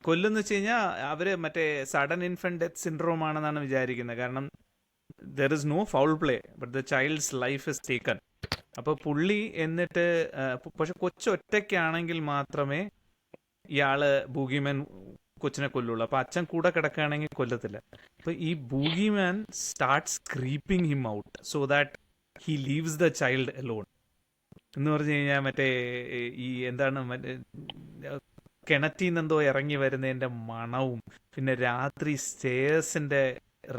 കൊല്ലുന്ന് വെച്ച് കഴിഞ്ഞാൽ അവര് മറ്റേ സഡൻ ഇൻഫന്റ് ഡെത്ത് സിൻഡ്രോം ആണെന്നാണ് വിചാരിക്കുന്നത്. കാരണം there is no foul play but the child's life is taken. അപ്പൊ പുള്ളി എന്നിട്ട് പക്ഷെ കൊച്ചൊറ്റയ്ക്കാണെങ്കിൽ മാത്രമേ ഇയാള് ബൂഗിമാൻ കൊച്ചിനെ കൊല്ലുള്ളൂ. അപ്പൊ അച്ഛൻ കൂടെ കിടക്കുകയാണെങ്കിൽ കൊല്ലത്തില്ല. അപ്പൊ ഈ boogeyman starts creeping him out so that he leaves the child alone എന്ന് പറഞ്ഞു കഴിഞ്ഞാൽ മറ്റേ ഈ എന്താണ് മറ്റേ കിണറ്റിൽ നിന്നെന്തോ ഇറങ്ങി വരുന്നതിന്റെ മണവും പിന്നെ രാത്രി സ്റ്റേഴ്സിന്റെ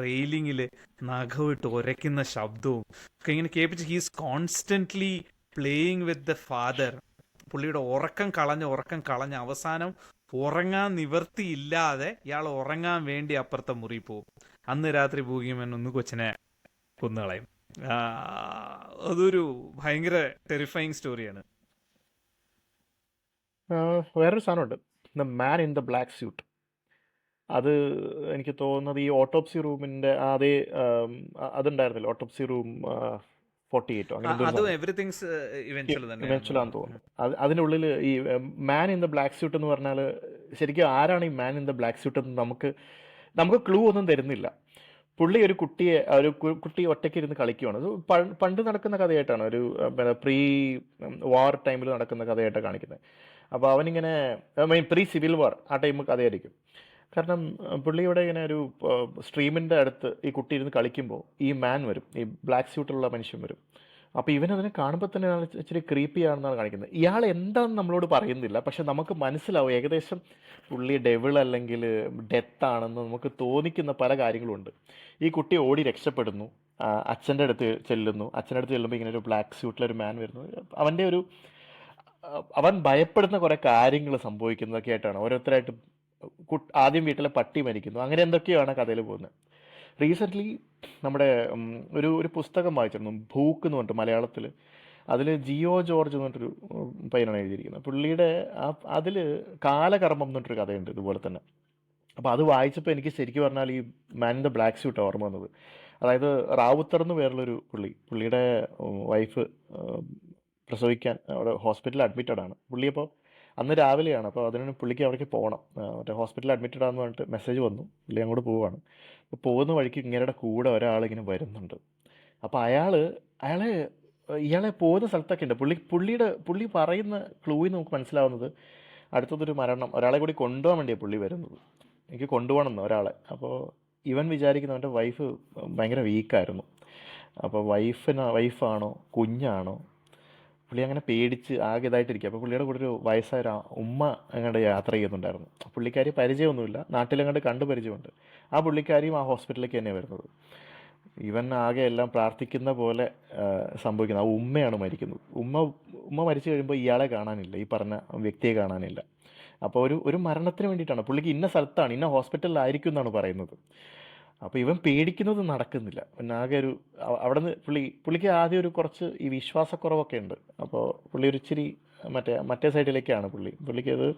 റെയിലിങ്ങിൽ നഖവിട്ട് ഉരയ്ക്കുന്ന ശബ്ദവും ഒക്കെ ഇങ്ങനെ കേൾപ്പിച്ച് he's constantly playing with the father. പുള്ളിയുടെ ഉറക്കം കളഞ്ഞ് അവസാനം ഉറങ്ങാൻ നിവർത്തിയില്ലാതെ ഇയാൾ ഉറങ്ങാൻ വേണ്ടി അപ്പുറത്തെ മുറി പോവും. അന്ന് രാത്രി ബൂഗിമാൻ ഒന്ന് കൊച്ചിനെ കൊന്നുകളയും. അതൊരു ഭയങ്കര ടെറിഫൈങ് സ്റ്റോറിയാണ്. വേറൊരു സാധനമുണ്ട്, the man in the black suit. അത് എനിക്ക് തോന്നുന്നത് ഈ ഓട്ടോപ്സി റൂമിന്റെ അതേ അതുണ്ടായിരുന്നില്ല, ഓട്ടോപ്സി റൂം 48 ഇവൻച്വലാന്ന് തോന്നുന്നു. അതിൻ്റെ ഉള്ളിൽ ഈ man in the black suit എന്ന് പറഞ്ഞാൽ ശരിക്കും ആരാണ് ഈ man in the black suit എന്ന് നമുക്ക് ക്ലൂ ഒന്നും തരുന്നില്ല. പുള്ളി ഒരു കുട്ടി ഒറ്റയ്ക്ക് ഇരുന്ന് കളിക്കുകയാണ്. അത് പണ്ട് നടക്കുന്ന കഥയായിട്ടാണ്, ഒരു പ്രീ വാർ ടൈമിൽ നടക്കുന്ന കഥയായിട്ടാണ് കാണിക്കുന്നത്. അപ്പോൾ അവനിങ്ങനെ പ്രീ സിവിൽ വാർ ആ ടൈം കഥയായിരിക്കും. കാരണം പുള്ളിയുടെ ഇങ്ങനെ ഒരു സ്ട്രീമിൻ്റെ അടുത്ത് ഈ കുട്ടി ഇരുന്ന് കളിക്കുമ്പോൾ ഈ മാൻ വരും, ഈ ബ്ലാക്ക് സ്യൂട്ടുള്ള മനുഷ്യൻ വരും. അപ്പോൾ ഇവനതിനെ കാണുമ്പോൾ തന്നെ ഇച്ചിരി ക്രീപ്പി ആണെന്നാണ് കാണിക്കുന്നത്. ഇയാൾ എന്താണെന്ന് നമ്മളോട് പറയുന്നില്ല, പക്ഷെ നമുക്ക് മനസ്സിലാവും ഏകദേശം പുള്ളി ഡെവിൾ അല്ലെങ്കിൽ ഡെത്ത് ആണെന്ന് നമുക്ക് തോന്നിക്കുന്ന പല കാര്യങ്ങളുമുണ്ട്. ഈ കുട്ടി ഓടി രക്ഷപ്പെടുന്നു, അച്ഛൻ്റെ അടുത്ത് ചെല്ലുമ്പോൾ ഇങ്ങനെ ഒരു ബ്ലാക്ക് സ്യൂട്ടിലൊരു മാൻ വരുന്നു. അവൻ ഭയപ്പെടുന്ന കുറേ കാര്യങ്ങൾ സംഭവിക്കുന്നതൊക്കെ ആയിട്ടാണ്. ഓരോരുത്തരായിട്ട് ആദ്യം വീട്ടിലെ പട്ടി മരിക്കുന്നു, അങ്ങനെ എന്തൊക്കെയാണ് കഥയിൽ പോകുന്നത്. റീസെൻ്റ്ലി നമ്മുടെ ഒരു പുസ്തകം വായിച്ചിരുന്നു, ഭൂക്ക് എന്ന് പറഞ്ഞിട്ട് മലയാളത്തിൽ. അതിൽ ജിയോ ജോർജ് എന്ന് പറഞ്ഞിട്ടൊരു പയ്യനാണ് എഴുതിയിരിക്കുന്നത്. പുള്ളിയുടെ അതിൽ കാലകർമ്മം എന്ന് പറഞ്ഞിട്ടൊരു കഥയുണ്ട് ഇതുപോലെ തന്നെ. അപ്പോൾ അത് വായിച്ചപ്പോൾ എനിക്ക് ശരിക്കും പറഞ്ഞാൽ ഈ man in the black suit ഓർമ്മ വന്നത്. അതായത് റാവുത്തർ എന്ന് പേരുള്ളൊരു പുള്ളിയുടെ വൈഫ് പ്രസവിക്കാൻ അവിടെ ഹോസ്പിറ്റലിൽ അഡ്മിറ്റഡ് ആണ്. പുള്ളിയപ്പോൾ അന്ന് രാവിലെയാണ്, അപ്പോൾ അതിന് പുള്ളിക്ക് അവിടേക്ക് പോകണം. മറ്റേ ഹോസ്പിറ്റലിൽ അഡ്മിറ്റഡ് ആണെന്ന് പറഞ്ഞിട്ട് മെസ്സേജ് വന്നു. പുള്ളി അങ്ങോട്ട് പോവുകയാണ്. അപ്പോൾ പോകുന്ന വഴിക്ക് ഇങ്ങനെയുടെ കൂടെ ഒരാളിങ്ങനെ വരുന്നുണ്ട്. അപ്പോൾ ഇയാളെ പോകുന്ന സ്ഥലത്തൊക്കെ ഉണ്ട്. പുള്ളി പറയുന്ന ക്ലൂയിൽ നമുക്ക് മനസ്സിലാവുന്നത് അടുത്തതൊരു മരണം, ഒരാളെ കൂടി കൊണ്ടുപോകാൻ വേണ്ടിയാണ് പുള്ളി വരുന്നത്. എനിക്ക് കൊണ്ടുപോകണമെന്ന് ഒരാളെ. അപ്പോൾ ഇവൻ വിചാരിക്കുന്ന അവൻ്റെ വൈഫ് ഭയങ്കര വീക്കായിരുന്നു. അപ്പോൾ വൈഫാണോ കുഞ്ഞാണോ പുള്ളി അങ്ങനെ പേടിച്ച് ആകെ ഇതായിട്ടിരിക്കുക. അപ്പോൾ പുള്ളിയുടെ കൂടെ ഒരു വയസ്സായ ഒരു ഉമ്മ അങ്ങോട്ട് യാത്ര ചെയ്യുന്നുണ്ടായിരുന്നു. പുള്ളിക്കാരി പരിചയമൊന്നുമില്ല, നാട്ടിലങ്ങോട്ട് കണ്ടു പരിചയമുണ്ട്. ആ പുള്ളിക്കാരിയും ആ ഹോസ്പിറ്റലിലേക്ക് തന്നെയാണ് വരുന്നത്. ഇവൻ ആകെ എല്ലാം പ്രാർത്ഥിക്കുന്ന പോലെ സംഭവിക്കുന്നത്. ആ ഉമ്മയാണ് മരിക്കുന്നത്. ഉമ്മ മരിച്ചു കഴിയുമ്പോൾ ഇയാളെ കാണാനില്ല, ഈ പറഞ്ഞ വ്യക്തിയെ കാണാനില്ല. അപ്പോൾ ഒരു മരണത്തിന് വേണ്ടിയിട്ടാണ്. പുള്ളിക്ക് ഇന്ന സ്ഥലത്താണ്, ഇന്ന ഹോസ്പിറ്റലിലായിരിക്കും എന്നാണ് പറയുന്നത്. അപ്പോൾ ഇവൻ പേടിക്കുന്നത് നടക്കുന്നില്ല. പിന്നെ ആകെ ഒരു അവിടെ നിന്ന് പുള്ളിക്ക് ആദ്യം ഒരു കുറച്ച് ഈ വിശ്വാസക്കുറവൊക്കെ ഉണ്ട്. അപ്പോൾ പുള്ളി ഒരു ഇച്ചിരി മറ്റേ സൈഡിലേക്കാണ് പുള്ളിക്ക് അത്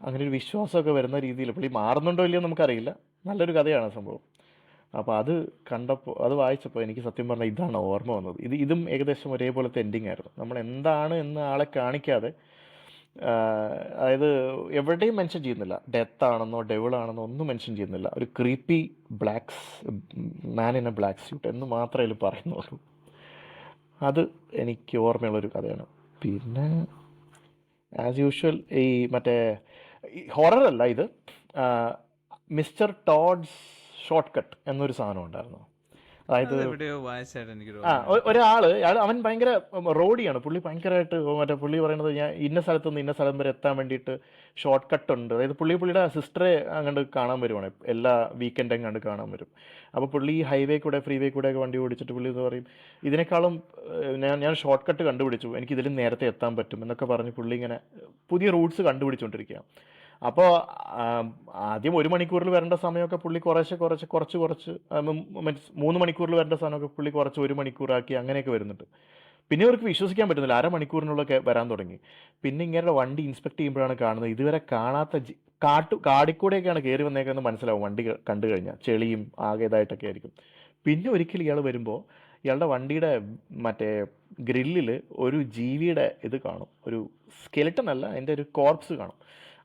അങ്ങനെ ഒരു വിശ്വാസമൊക്കെ വരുന്ന രീതിയിൽ പുള്ളി മാറുന്നുണ്ടോ ഇല്ലയോ നമുക്കറിയില്ല. നല്ലൊരു കഥയാണ് സംഭവം. അപ്പോൾ അത് കണ്ടപ്പോൾ, അത് വായിച്ചപ്പോൾ എനിക്ക് സത്യം പറഞ്ഞാൽ ഇതാണ് ഓർമ്മ വന്നത്. ഇതും ഏകദേശം ഒരേപോലത്തെ എൻഡിങ് ആയിരുന്നു. നമ്മൾ എന്താണ് എന്ന് ആളെ കാണിക്കാതെ, അതായത് എവിടെയും മെൻഷൻ ചെയ്യുന്നില്ല, ഡെത്ത് ആണെന്നോ ഡെവിൾ ആണെന്നോ ഒന്നും മെൻഷൻ ചെയ്യുന്നില്ല. ഒരു creepy man in a black suit എന്ന് മാത്രമേ അതിൽ പറയുന്നുള്ളൂ. അത് എനിക്ക് ഓർമ്മയുള്ളൊരു കഥയാണ്. പിന്നെ ആസ് യൂഷ്വൽ ഈ മറ്റേ ഹൊറർ അല്ല ഇത്, മിസ്റ്റർ ടോഡ്സ് ഷോർട്ട് കട്ട് എന്നൊരു സാധനം ഉണ്ടായിരുന്നു. അതായത് ഒരാള് അവൻ ഭയങ്കര റോഡിയാണ്. പുള്ളി ഭയങ്കരമായിട്ട് പുള്ളി പറയുന്നത് ഞാൻ ഇന്ന സ്ഥലത്ത് നിന്ന് ഇന്ന സ്ഥലം വരെ എത്താൻ വേണ്ടിയിട്ട് ഷോർട്ട് കട്ട് ഉണ്ട്. അതായത് പുള്ളിയുടെ സിസ്റ്ററെ അങ്ങോട്ട് കാണാൻ വരുവാണ്, എല്ലാ വീക്കെൻഡ് അങ്ങോട്ട് കാണാൻ വരും. അപ്പോൾ പുള്ളി ഹൈവേ കൂടെ ഫ്രീ വേ കൂടെ ഒക്കെ വണ്ടി ഓടിച്ചിട്ട് പുള്ളി എന്ന് പറയും, ഇതിനേക്കാളും ഞാൻ ഷോർട്ട് കട്ട് കണ്ടുപിടിച്ചു, എനിക്ക് ഇതിലും നേരത്തെ എത്താൻ പറ്റും എന്നൊക്കെ പറഞ്ഞ് പുള്ളി ഇങ്ങനെ പുതിയ റൂട്ട്സ് കണ്ടുപിടിച്ചുകൊണ്ടിരിക്കുക. അപ്പോൾ ആദ്യം 1 മണിക്കൂറിൽ വരേണ്ട സമയമൊക്കെ പുള്ളി കുറച്ച് 3 മണിക്കൂറിൽ വരേണ്ട സാധനമൊക്കെ പുള്ളി കുറച്ച് 1 മണിക്കൂറാക്കി അങ്ങനെയൊക്കെ വരുന്നുണ്ട്. പിന്നെ അവർക്ക് വിശ്വസിക്കാൻ പറ്റുന്നില്ല, 1/2 മണിക്കൂറിനുള്ളൊക്കെ വരാൻ തുടങ്ങി. പിന്നെ ഇങ്ങനെ വണ്ടി ഇൻസ്പെക്ട് ചെയ്യുമ്പോഴാണ് കാണുന്നത് ഇതുവരെ കാണാത്ത കാടിക്കൂടെയൊക്കെയാണ് കയറി വന്നേക്കുന്നത് മനസ്സിലാവും. വണ്ടി കണ്ടു കഴിഞ്ഞാൽ ചെളിയും ആകെ ഇതായിട്ടൊക്കെ ആയിരിക്കും. പിന്നെ ഒരിക്കലും ഇയാൾ വരുമ്പോൾ ഇയാളുടെ വണ്ടിയുടെ ഗ്രില്ലിൽ ഒരു ജീവിയുടെ ഇത് കാണും. ഒരു സ്കെലിട്ടൺ അല്ല, അതിൻ്റെ ഒരു കോർപ്സ് കാണും.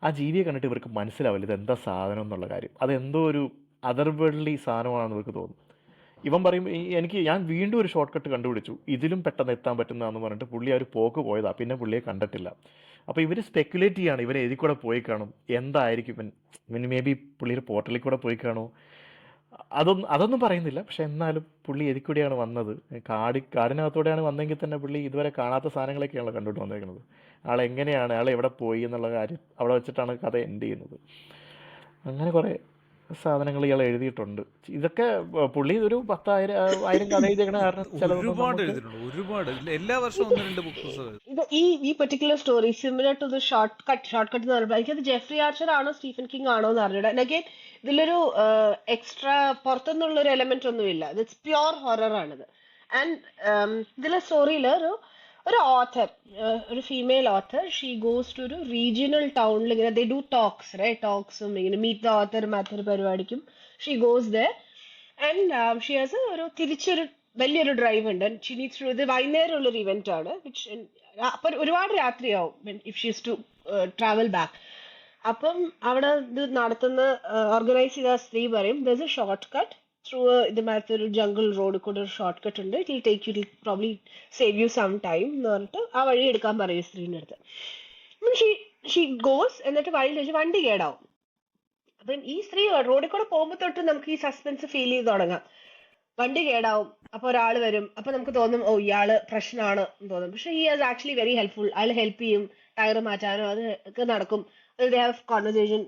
ആ ജീവിയെ കണ്ടിട്ട് ഇവർക്ക് മനസ്സിലാവില്ല ഇതെന്താ സാധനം എന്നുള്ള കാര്യം. അതെന്തോ ഒരു അതർവേൾഡ്ലി സാധനമാണെന്ന് ഇവർക്ക് തോന്നും. ഇവൻ പറയും ഞാൻ വീണ്ടും ഒരു ഷോർട്ട് കട്ട് കണ്ടുപിടിച്ചു, ഇതിലും പെട്ടെന്ന് എത്താൻ പറ്റുന്നതെന്ന് പറഞ്ഞിട്ട് പുള്ളി ആ ഒരു പോക്ക് പോയതാണ്. പിന്നെ പുള്ളിയെ കണ്ടിട്ടില്ല. അപ്പോൾ ഇവർ സ്പെക്കുലേറ്റ് ചെയ്യാണ്, ഇവൻ ഏതിൽ കൂടെ പോയി കാണും, എന്തായിരിക്കും ഇവൻ മേ ബി പുള്ളിയുടെ പോർട്ടലിൽ കൂടെ പോയി കാണുമോ, അതൊന്നും പറയുന്നില്ല. പക്ഷെ എന്നാലും പുള്ളി ഏതിൽ കൂടെയാണ് വന്നത്, കാടിനകത്തൂടെയാണ് വന്നെങ്കിൽ തന്നെ പുള്ളി ഇതുവരെ കാണാത്ത സാധനങ്ങളൊക്കെയാണല്ലോ കണ്ടുകൊണ്ട് വന്നേക്കുന്നത്. ആളെങ്ങനെയാണ്, ആൾ എവിടെ പോയി എന്നുള്ള കാര്യം അവിടെ വെച്ചിട്ടാണ് കഥ എൻഡ് ചെയ്യുന്നത്. അങ്ങനെ കുറേ സാധനങ്ങൾ ഇയാൾ എഴുതിയിട്ടുണ്ട്. ഇതൊക്കെ പുള്ളി ഒരു 10,000 കഥ എഴുതിയേക്കണ കാരണം ഒരുപാട് എല്ലാ വർഷവും 1-2 ബുക്ക്. ഈ particular story similar to the short cut എന്ന് പറയുമ്പോൾ എനിക്കത് ജെഫ്രി ആർച്ചർ ആണോ സ്റ്റീഫൻ കിങ് ആണോ എന്ന് അറിഞ്ഞൂടാ. അഗൈൻ ഇതിലൊരു എക്സ്ട്രാ പുറത്തുനിന്നുള്ള ഒരു എലമെന്റ് ഒന്നുമില്ല. ഇറ്റ്സ് പ്യുവർ ഹൊറർ ആണിത്. ആൻഡ് ഇതിലെ സ്റ്റോറിയിൽ ഒരു ഓഥർ, ഒരു female author, she goes to ഒരു റീജിയണൽ ടൗണിൽ ഇങ്ങനെ ദേ ഡു ടോക്സും ഇങ്ങനെ മീറ്റ് ദ ഓഥർ മറ്റൊരു പരിപാടിക്കും she goes there and she has ഒരു തിരിച്ചൊരു വലിയൊരു ഡ്രൈവ് ഉണ്ട്. ഷീ നീഡ്സ് ടു, ഇത് വൈകുന്നേരമുള്ളൊരു ഇവന്റ് ആണ്. അപ്പൊ ഒരുപാട് രാത്രിയാവും if she's to travel back. അപ്പം അവിടെ ഇത് നടത്തുന്ന ഓർഗനൈസ് ചെയ്ത സ്ത്രീ പറയും there a shortcut through ഇതുമാരത്തെ ഒരു ജംഗിൾ റോഡ് കൂടെ ഒരു ഷോർട്ട് കട്ട് ഉണ്ട്, it will take you, probably save you some time എന്ന് പറഞ്ഞിട്ട് ആ വഴി എടുക്കാൻ പറയും സ്ത്രീൻ്റെ അടുത്ത്. ഷീ ഗോസ്, എന്നിട്ട് വഴിയിൽ വെച്ച് വണ്ടി കേടാവും. അപ്പം ഈ സ്ത്രീ റോഡിൽ കൂടെ പോകുമ്പോൾ തൊട്ട് നമുക്ക് ഈ സസ്പെൻസ് ഫീൽ ചെയ്ത് തുടങ്ങാം. വണ്ടി കേടാവും, അപ്പൊ ഒരാൾ വരും, അപ്പൊ നമുക്ക് തോന്നും ഓ ഇയാള് പ്രശ്നമാണ് എന്ന് തോന്നും. പക്ഷെ he is actually very helpful. അയാൾ ഹെൽപ്പ് ചെയ്യും, ടയർ മാറ്റാനോ അത് ഒക്കെ നടക്കും. They have conversation.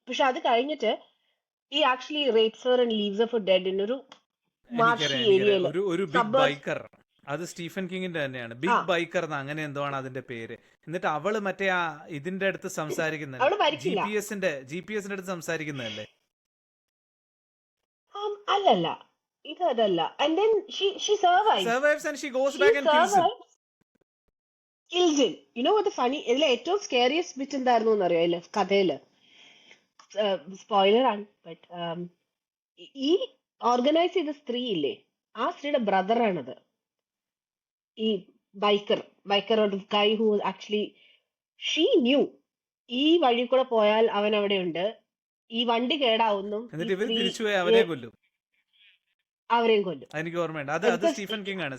പക്ഷെ അത് കഴിഞ്ഞിട്ട് he actually rapes her and leaves her for dead in ഒരു മാർഷി ഏരിയയിൽ. ഒരു ബിഗ് ബൈക്കർ, അത് സ്റ്റീഫൻ കിങ്ങിന്റെ തന്നെയാണ്, ബിഗ് ബൈക്കർ അങ്ങനെ എന്തോ ആണ് അതിന്റെ പേര്. എന്നിട്ട് അവള് മറ്റേ ആ ഇതിന്റെ അടുത്ത് സംസാരിക്കുന്നത്, GPS-ന്റെ അടുത്ത് സംസാരിക്കുന്നതല്ലേ? അല്ലല്ല, ഇത് അതല്ല. And then she survives and she goes back and kills him. You know what the funny, ഇതിലെ ഏറ്റവും സ്കേറിയസ്റ്റ് ബിറ്റ് എന്തായിരുന്നു എന്നറിയോ ഇതിലെ കഥയില്? സ്പോയിലർ ആണ്, ബട്ട് ഈ ഓർഗനൈസ് ചെയ്ത സ്ത്രീ ഇല്ലേ, ആ സ്ത്രീയുടെ ബ്രദറാണത്. ഈ biker Guy who actually she new ഈ വഴി കൂടെ പോയാൽ അവൻ അവിടെ ഉണ്ട്, ഈ വണ്ടി കേടാവുന്നു, അവരെയും കൊല്ലും. എനിക്ക് ഓർമ്മയുണ്ട്, അത് സ്റ്റീഫൻ കിങ് ആണ്.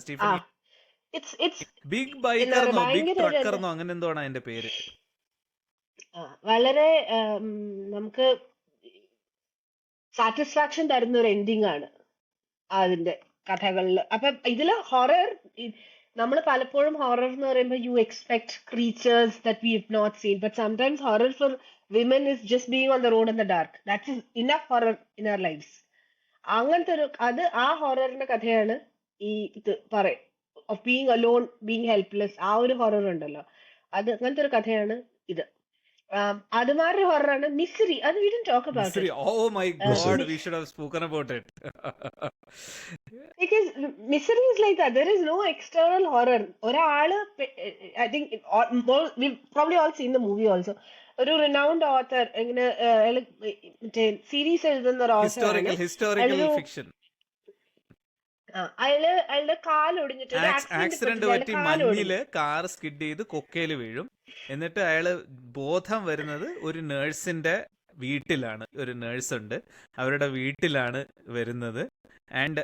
ബിഗ് ബൈക്കർന്നോ ബിഗ് ട്രക്കർന്നോ അങ്ങനെ എന്തോ ആണ് അതിന്റെ പേര്. വളരെ നമുക്ക് സാറ്റിസ്ഫാക്ഷൻ തരുന്ന ഒരു എൻഡിങ് ആണ് അതിന്റെ കഥകളിൽ. അപ്പൊ ഇതില് ഹൊറർ നമ്മൾ പലപ്പോഴും ഹൊറർ എന്ന് പറയുമ്പോൾ you expect creatures that we have not seen, but sometimes horror for women is just being on the road in the dark. That is enough horror in our lifes. അങ്ങനത്തെ ഒരു ആ ഹൊററിന്റെ കഥയാണ് ഈ ഇത് പറയും of being alone, being helpless. ആ ഒരു ഹൊറർ ഉണ്ടല്ലോ, അത് അങ്ങനത്തെ ഒരു കഥയാണ് ഇത്. അതുമാതിരി ഹൊററാണ് മിസ്രി. അത് we didn't talk about Mystery. it. Oh my God, Mi- we should have spoken about it. because misery is like that. There is no external horror. ഒരാള് I think we've probably all seen the movie also. ഒരു renowned author ഇങ്ങനെ മറ്റേ series എഴുതുന്ന ഒരു author ആണ്. Historical അയാളൊരു fiction. അയാളുടെ കാൽ ഒടിഞ്ഞിട്ട് ഒരു ആക്സിഡന്റ് ആക്സിഡന്റ് പറ്റി മഞ്ഞില് കാർ സ്കിഡ് ചെയ്ത് കൊക്കയില് വീഴും. എന്നിട്ട് അയാള് ബോധം വരുന്നത് ഒരു നേഴ്സിന്റെ വീട്ടിലാണ്. ഒരു നേഴ്സ് ഉണ്ട്, അവരുടെ വീട്ടിലാണ് വരുന്നത്. And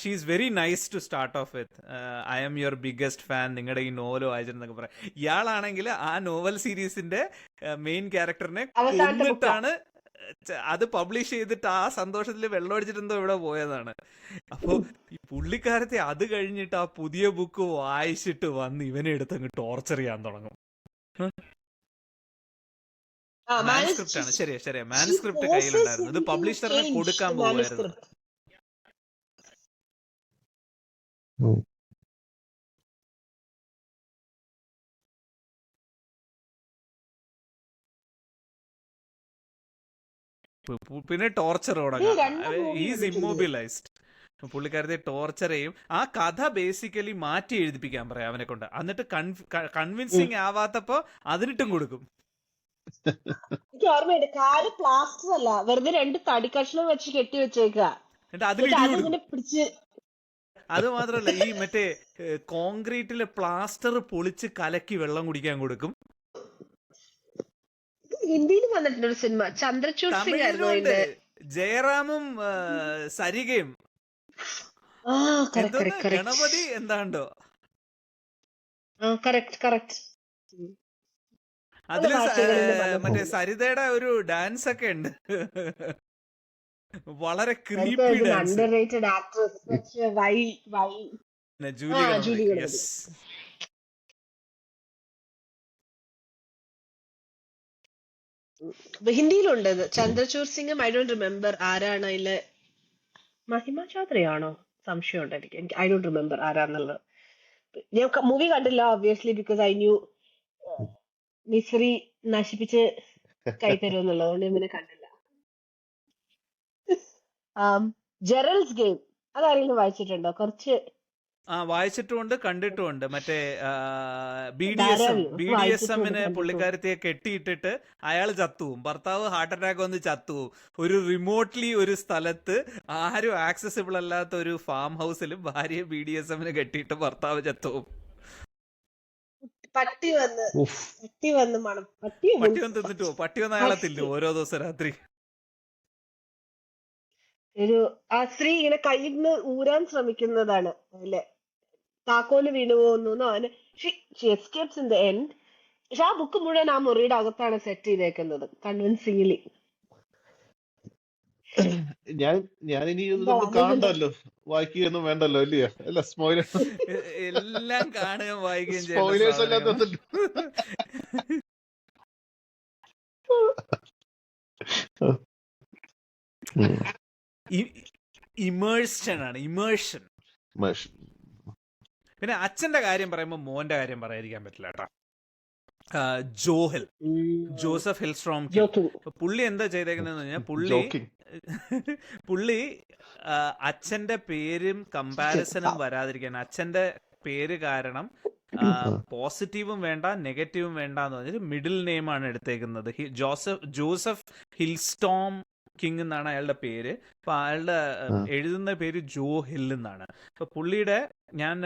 she's very nice to start off with. I'm your biggest fan, നിങ്ങളുടെ ഈ നോവൽ വായിച്ചിരുന്നൊക്കെ പറയാം. ഇയാളാണെങ്കിൽ ആ നോവൽ സീരീസിന്റെ മെയിൻ ക്യാരക്ടറിനെ അവസാനത്തെ book ആ. കൊന്നിട്ടാണ് അത് പബ്ലിഷ് ചെയ്തിട്ട് ആ സന്തോഷത്തിൽ വെള്ളമടിച്ചിട്ടെന്തോ ഇവിടെ പോയതാണ്. അപ്പോ ഈ പുള്ളിക്കാരത്തെ അത് കഴിഞ്ഞിട്ട് ആ പുതിയ ബുക്ക് വായിച്ചിട്ട് വന്ന് ഇവനെ എടുത്തങ്ങ് ടോർച്ചർ ചെയ്യാൻ തുടങ്ങും. മാനുസ്ക്രിപ്റ്റ് ആണ്, ശരിയാ മാനുസ്ക്രിപ്റ്റ് കയ്യിലുണ്ടായിരുന്നു. ഇത് പബ്ലിഷറിന് കൊടുക്കാൻ പോകുമായിരുന്നു. പിന്നെ ടോർച്ചർ തുടങ്ങാം. Is immobilised. പുള്ളിക്കാരത്തെ ടോർച്ചർ ചെയ്യും. ആ കഥ ബേസിക്കലി മാറ്റി എഴുതിപ്പിക്കാൻ പറയാം അവനെ കൊണ്ട്. എന്നിട്ട് കൺവിൻസിങ് ആവാത്തപ്പോ അതിനിട്ടും കൊടുക്കും. എനിക്ക് ഓർമ്മയുണ്ട്, കാല് പ്ലാസ്റ്റർ അല്ല, വെറുതെ 2 തടി കഷ്ണം വെച്ച് കെട്ടി വെച്ചേക്കുക. എന്നിട്ട് അതിലിട്ട് കൊടുക്കും. അതിങ്ങനെ പിടിച്ച് അത് മാത്രല്ല, ഈ മറ്റേ കോൺക്രീറ്റിലെ പ്ലാസ്റ്റർ പൊളിച്ച് കലക്കി വെള്ളം കുടിക്കാൻ കൊടുക്കും. ഹിന്ദിയിൽ വന്നിട്ടുണ്ട് ഒരു സിനിമ, ചന്ദ്രചൂഡ് സിംഗ് ആയിരുന്നു തമിഴിലുണ്ട്, അതിന്റെ. ജയറാമും സരികയും. ആ കറക്റ്റ് എന്തോന്ന് കറക്റ്റ് കറക്റ്റ് ഗണപതി എന്താണ്ടോ കറക്റ്റ് കറക്റ്റ്. അതില് ഭാഷകളിൽ വന്നിട്ടുണ്ട്. മറ്റേ സരിതയുടെ ഒരു ഡാൻസ് ഒക്കെ ഉണ്ട്. വളരെ creepy dance. Underrated actress. Julie Julie Ganapathi. Ganapathi. Yes. ഹിന്ദിയിലുണ്ട് ഇത്. ചന്ദ്രചൂഡ് സിംഗും ഐ ഡോണ്ട് റിമെമ്പർ ആരാണ് അതില്. മഹിമ ചൗധരിയാണോ സംശയമുണ്ട് എനിക്ക്. ഐ ഡോണ്ട് റിമെമ്പർ ആരാന്നുള്ളത്. ഞാൻ മൂവി കണ്ടില്ല obviously, because I knew Misery നശിപ്പിച്ച് കൈ തരുമെന്നുള്ളത്, അതുകൊണ്ട് ഞാൻ പിന്നെ കണ്ടില്ല. ജെറൽസ് ഗെയിം അതാരെങ്കിലും വായിച്ചിട്ടുണ്ടോ? കുറച്ച് വായിച്ചിട്ടുമുണ്ട്, കണ്ടിട്ടുമുണ്ട്. മറ്റേ ധാരാവി BDSM വായിച്ചിട്ടുണ്ട്, ന് കണ്ടിട്ടുണ്ട്. പുള്ളിക്കാരത്തിയെ കെട്ടിയിട്ടിട്ട് അയാൾ ചത്തുവും. ഭർത്താവ് ഹാർട്ട് അറ്റാക്ക് വന്ന് ചത്തുവും. ഒരു റിമോട്ട്ലി ഒരു സ്ഥലത്ത് ആരും ആക്സസിബിൾ അല്ലാത്ത ഒരു ഫാം ഹൗസിൽ ഭാര്യയെ BDSM ന് കെട്ടിയിട്ട് ഭർത്താവ് ചത്തുവും. പട്ടി വന്ന് മണം. പട്ടി വന്ന് തിന്നിട്ട് പോകും. പട്ടി വന്ന് അയാളെ തിന്നും ഓരോ ദിവസം രാത്രി. ഒരു ആ സ്ത്രീ ഇങ്ങനെ കയ്യിൽ നിന്ന് ഊരാൻ ശ്രമിക്കുന്നതാണ് അതിലെ താക്കോല് വീണു പോകുന്നു. അവന് she escapes in the end. പക്ഷെ ആ ബുക്ക് മുഴുവൻ ആ മുറിയുടെ അകത്താണ് സെറ്റ് ചെയ്തേക്കുന്നത് കൺവിൻസിംഗ്ലി. ഞാനിനി ഇതൊന്നും കാണണ്ടല്ലോ, വായിക്കുകയൊന്നും വേണ്ടല്ലോ, ഇല്ലയോ? അല്ല സ്പോയിലർ എല്ലാം കാണുകയും വായിക്കുകയും സ്പോയിലേഴ്സ് ചെയ്യുന്ന എല്ലാം തന്നിട്ട് ഇമേഴ്ഷൻ ആണ്, ഇമേഴ്ഷൻ. പിന്നെ അച്ഛന്റെ കാര്യം പറയുമ്പോൾ മോന്റെ കാര്യം പറയാതിരിക്കാൻ പറ്റില്ല കേട്ടോ. ജോസഫ് ഹിൽസ്ട്രോം. പുള്ളി എന്താ ചെയ്തേക്കുന്നതെന്ന് പറഞ്ഞാൽ പുള്ളി അച്ഛന്റെ പേരും കമ്പാരിസണും വരാതിരിക്കാൻ, അച്ഛന്റെ പേര് കാരണം പോസിറ്റീവും വേണ്ട നെഗറ്റീവും വേണ്ട എന്ന് പറഞ്ഞിട്ട് മിഡിൽ നെയിം ആണ് എടുത്തേക്കുന്നത്. ജോസഫ് ഹിൽസ്റ്റോം കിങ് എന്നാണ് അയാളുടെ പേര്. അപ്പൊ അയാളുടെ എഴുതുന്ന പേര് ജോ ഹിൽ എന്നാണ്. അപ്പൊ പുള്ളിയുടെ ഞാൻ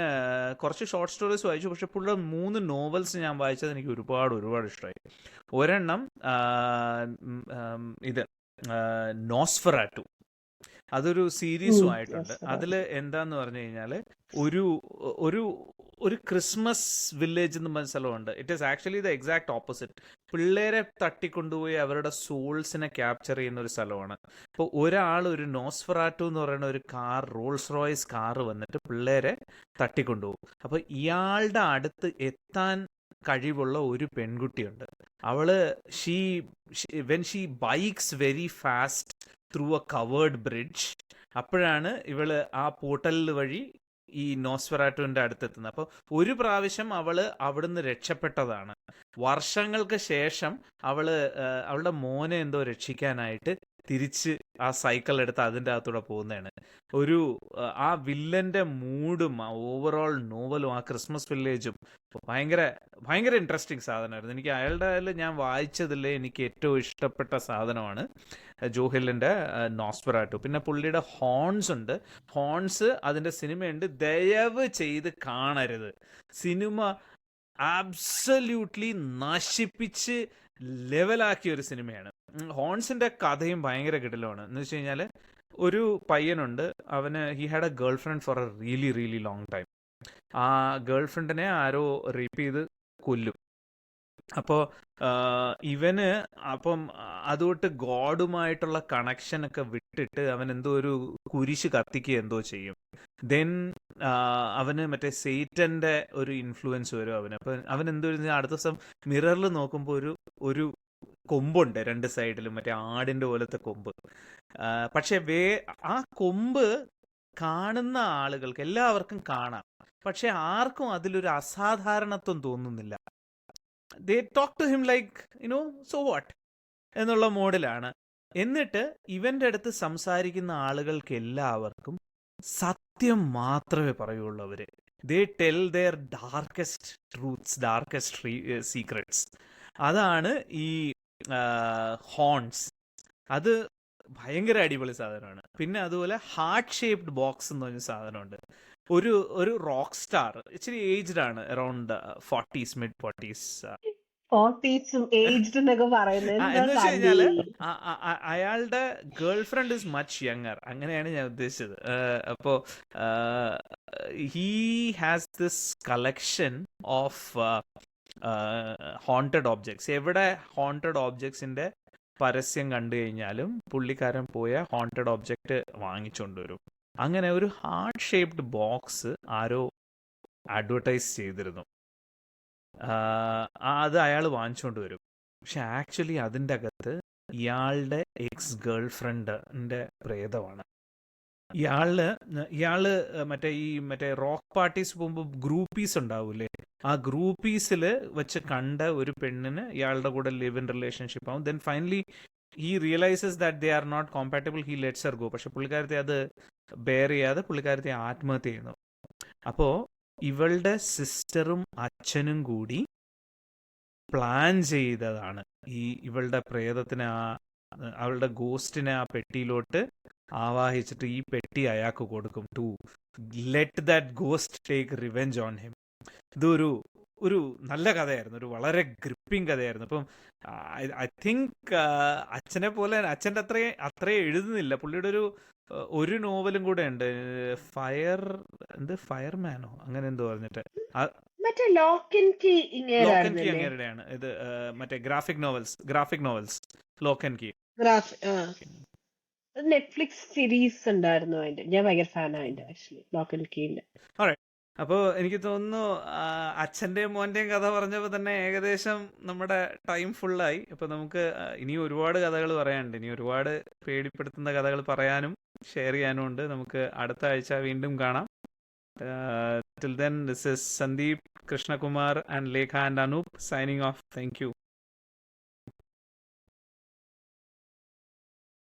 കുറച്ച് ഷോർട്ട് സ്റ്റോറീസ് വായിച്ചു, പക്ഷെ പുള്ളിയുടെ 3 നോവൽസ് ഞാൻ വായിച്ചത് എനിക്ക് ഒരുപാട് ഇഷ്ടമായി. ഒരെണ്ണം ഇത് നോസ്ഫെറാറ്റു, അതൊരു സീരീസും ആയിട്ടുണ്ട്. അതിൽ എന്താന്ന് പറഞ്ഞു കഴിഞ്ഞാൽ ഒരു ഒരു ക്രിസ്മസ് വില്ലേജ് എന്ന് പറഞ്ഞ സ്ഥലമുണ്ട്. It is actually the exact opposite. പിള്ളേരെ തട്ടിക്കൊണ്ടുപോയി അവരുടെ സോൾസിനെ ക്യാപ്ചർ ചെയ്യുന്ന ഒരു സ്ഥലമാണ്. ഇപ്പോൾ ഒരാൾ ഒരു നോസ്ഫെറാറ്റു എന്ന് പറയുന്ന ഒരു കാർ, റോൾസ് റോയ്സ് കാറ് വന്നിട്ട് പിള്ളേരെ തട്ടിക്കൊണ്ടുപോകും. അപ്പോൾ ഇയാളുടെ അടുത്ത് എത്താൻ കഴിവുള്ള ഒരു പെൺകുട്ടിയുണ്ട്. അവള് when she bikes very fast through a covered bridge, അപ്പോഴാണ് ഇവള് ആ പോർട്ടൽ വഴി ഈ നോസ്ഫെറാറ്റുവിൻ്റെ അടുത്തെത്തുന്നത്. അപ്പോൾ ഒരു പ്രാവശ്യം അവള് അവിടുന്ന് രക്ഷപ്പെട്ടതാണ്. വർഷങ്ങൾക്ക് ശേഷം അവളുടെ മോനെ എന്തോ രക്ഷിക്കാനായിട്ട് തിരിച്ച് ആ സൈക്കിൾ എടുത്ത് അതിൻ്റെ അകത്തൂടെ പോകുന്നതാണ്. ആ വില്ലന്റെ മൂഡും ആ ഓവറോൾ നോവലും ആ ക്രിസ്മസ് വില്ലേജും ഭയങ്കര ഭയങ്കര ഇൻട്രസ്റ്റിംഗ് സാധനമായിരുന്നു. എനിക്ക് അയാളുടെ ഞാൻ വായിച്ചതിൽ എനിക്ക് ഏറ്റവും ഇഷ്ടപ്പെട്ട സാധനമാണ് ജോ ഹില്ലിൻ്റെ നോസ്ഫെറാറ്റു. പിന്നെ പുള്ളിയുടെ ഹോൺസ് ഉണ്ട്. ഹോൺസ് അതിൻ്റെ സിനിമയുണ്ട്, ദയവ് ചെയ്ത് കാണരുത്. സിനിമ ആബ്സല്യൂട്ട്ലി നശിപ്പിച്ച് ലെവലാക്കിയ ഒരു സിനിമയാണ്. ഹോൺസിന്റെ കഥയും ഭയങ്കര കിടലമാണ്. എന്ന് വെച്ച് കഴിഞ്ഞാൽ ഒരു പയ്യനുണ്ട്, he had a girlfriend for a really really long time. ആ ഗേൾ ഫ്രണ്ടിനെ ആരോ റേപ്പ് ചെയ്ത് കൊല്ലും. അപ്പോൾ ഇവന് അതുകൊണ്ട് ഗോഡുമായിട്ടുള്ള കണക്ഷനൊക്കെ വിട്ടിട്ട് അവൻ എന്തോ ഒരു കുരിശ് കത്തിക്കുക എന്തോ ചെയ്യും. ദെൻ അവന് മറ്റേ സെയ്റ്റന്റെ ഒരു ഇൻഫ്ലുവൻസ് വരും അവന്. അപ്പം അവൻ എന്തോ അടുത്ത ദിവസം മിററിൽ നോക്കുമ്പോൾ ഒരു കൊമ്പുണ്ട് രണ്ട് സൈഡിലും, മറ്റേ ആടിന്റെ പോലത്തെ കൊമ്പ്. പക്ഷെ ആ കൊമ്പ് കാണുന്ന ആളുകൾക്ക് എല്ലാവർക്കും കാണാം, പക്ഷെ ആർക്കും അതിലൊരു അസാധാരണത്വം തോന്നുന്നില്ല. they talk to him like, so what എന്നുള്ള മോഡിലാണ്. എന്നിട്ട് ഇവന്റെ അടുത്ത് സംസാരിക്കുന്ന ആളുകൾക്ക് എല്ലാവർക്കും സത്യം മാത്രമേ പറയുള്ളൂ. അവര് they tell their darkest truths, darkest secrets. അതാണ് ഈ ഹോൺസ്. അത് ഭയങ്കര അടിപൊളി സാധനമാണ്. പിന്നെ അതുപോലെ ഹാർട്ട് ഷേപ്ഡ് ബോക്സ് എന്ന് പറഞ്ഞ സാധനമുണ്ട്. ഒരു റോക്ക് സ്റ്റാർ, ഇച്ചിരി ഏജ്ഡ് ആണ്, അറൌണ്ട് 40s, mid 40s. എന്ന് വെച്ച് കഴിഞ്ഞാല് അയാളുടെ girl friend is much younger, അങ്ങനെയാണ് ഞാൻ ഉദ്ദേശിച്ചത്. അപ്പോ he has this collection of haunted objects. എവിടെ ഹോണ്ടഡ് ഓബ്ജക്ട്സിന്റെ പരസ്യം കണ്ടു കഴിഞ്ഞാലും പുള്ളിക്കാരൻ പോയ ഹോണ്ടഡ് ഓബ്ജക്റ്റ് വാങ്ങിച്ചുകൊണ്ടുവരും. അങ്ങനെ ഒരു ഹാർട്ട് ഷേപ്ഡ് ബോക്സ് ആരോ അഡ്വർടൈസ് ചെയ്തിരുന്നു. അത് അയാൾ വാങ്ങിച്ചുകൊണ്ട് വരും. പക്ഷെ ആക്ച്വലി അതിൻ്റെ അകത്ത് ഇയാളുടെ എക്സ് ഗേൾ ഫ്രണ്ടിന്റെ പ്രേതമാണ്. ഇയാള് മറ്റേ റോക്ക് പാർട്ടീസ് പോകുമ്പോൾ ഗ്രൂപ്പീസ് ഉണ്ടാവൂലേ, ആ ഗ്രൂപ്പീസിൽ വെച്ച് കണ്ട ഒരു പെണ്ണിന് ഇയാളുടെ കൂടെ ലിവ് ഇൻ റിലേഷൻഷിപ്പ് ആവും. Then finally he realizes that they are not compatible, he lets her go. പക്ഷെ പുള്ളിക്കാരത്തെ അത് ബെയർ ചെയ്യാതെ പുള്ളിക്കാരത്തെ ആത്മഹത്യ ചെയ്യുന്നു. അപ്പോൾ ഇവളുടെ സിസ്റ്ററും അച്ഛനും കൂടി പ്ലാൻ ചെയ്തതാണ് ഇവളുടെ പ്രേതത്തിനെ, അവളുടെ ഗോസ്റ്റിനെ ആ പെട്ടിയിലോട്ട് ആവാഹിച്ചിട്ട് ഈ പെട്ടി അയാൾക്ക് കൊടുക്കും, to let that ghost take revenge on him. ഇതൊരു നല്ല കഥയായിരുന്നു, ഒരു വളരെ ഗ്രിപ്പിംഗ് കഥയായിരുന്നു. അപ്പം ഐ തിങ്ക് അച്ഛനെ പോലെ അച്ഛൻ്റെ അത്രയും എഴുതുന്നില്ല. പുള്ളിയുടെ ഒരു നോവലും കൂടെ ഉണ്ട്, ഫയർമാനോ അങ്ങനെ എന്തോ പറഞ്ഞിട്ട്, ലോക്ക് ആൻഡ് കീ അങ്ങനെയാണ്. ഇത് മറ്റേ graphic novels lock and key. Netflix series ഉണ്ടായിരുന്നു അതിന്റെ, ഞാൻ ഭയങ്കര ഫാനാണ് അതിന്റെ ആക്ച്വലി ലോക്ക് ആൻഡ് കീന്റെ. അപ്പോൾ എനിക്ക് തോന്നുന്നു അച്ഛൻ്റെയും മോൻ്റെയും കഥ പറഞ്ഞപ്പോൾ തന്നെ ഏകദേശം നമ്മുടെ ടൈം ഫുള്ളായി. അപ്പോൾ നമുക്ക് ഇനി ഒരുപാട് കഥകൾ പറയാനുണ്ട്, ഇനി ഒരുപാട് പേടിപ്പെടുത്തുന്ന കഥകൾ പറയാനും ഷെയർ ചെയ്യാനും ഉണ്ട്. നമുക്ക് അടുത്ത ആഴ്ച വീണ്ടും കാണാം. Till then, this is Sandeep, Krishnakumar and Lekha and Anup signing off. Thank you.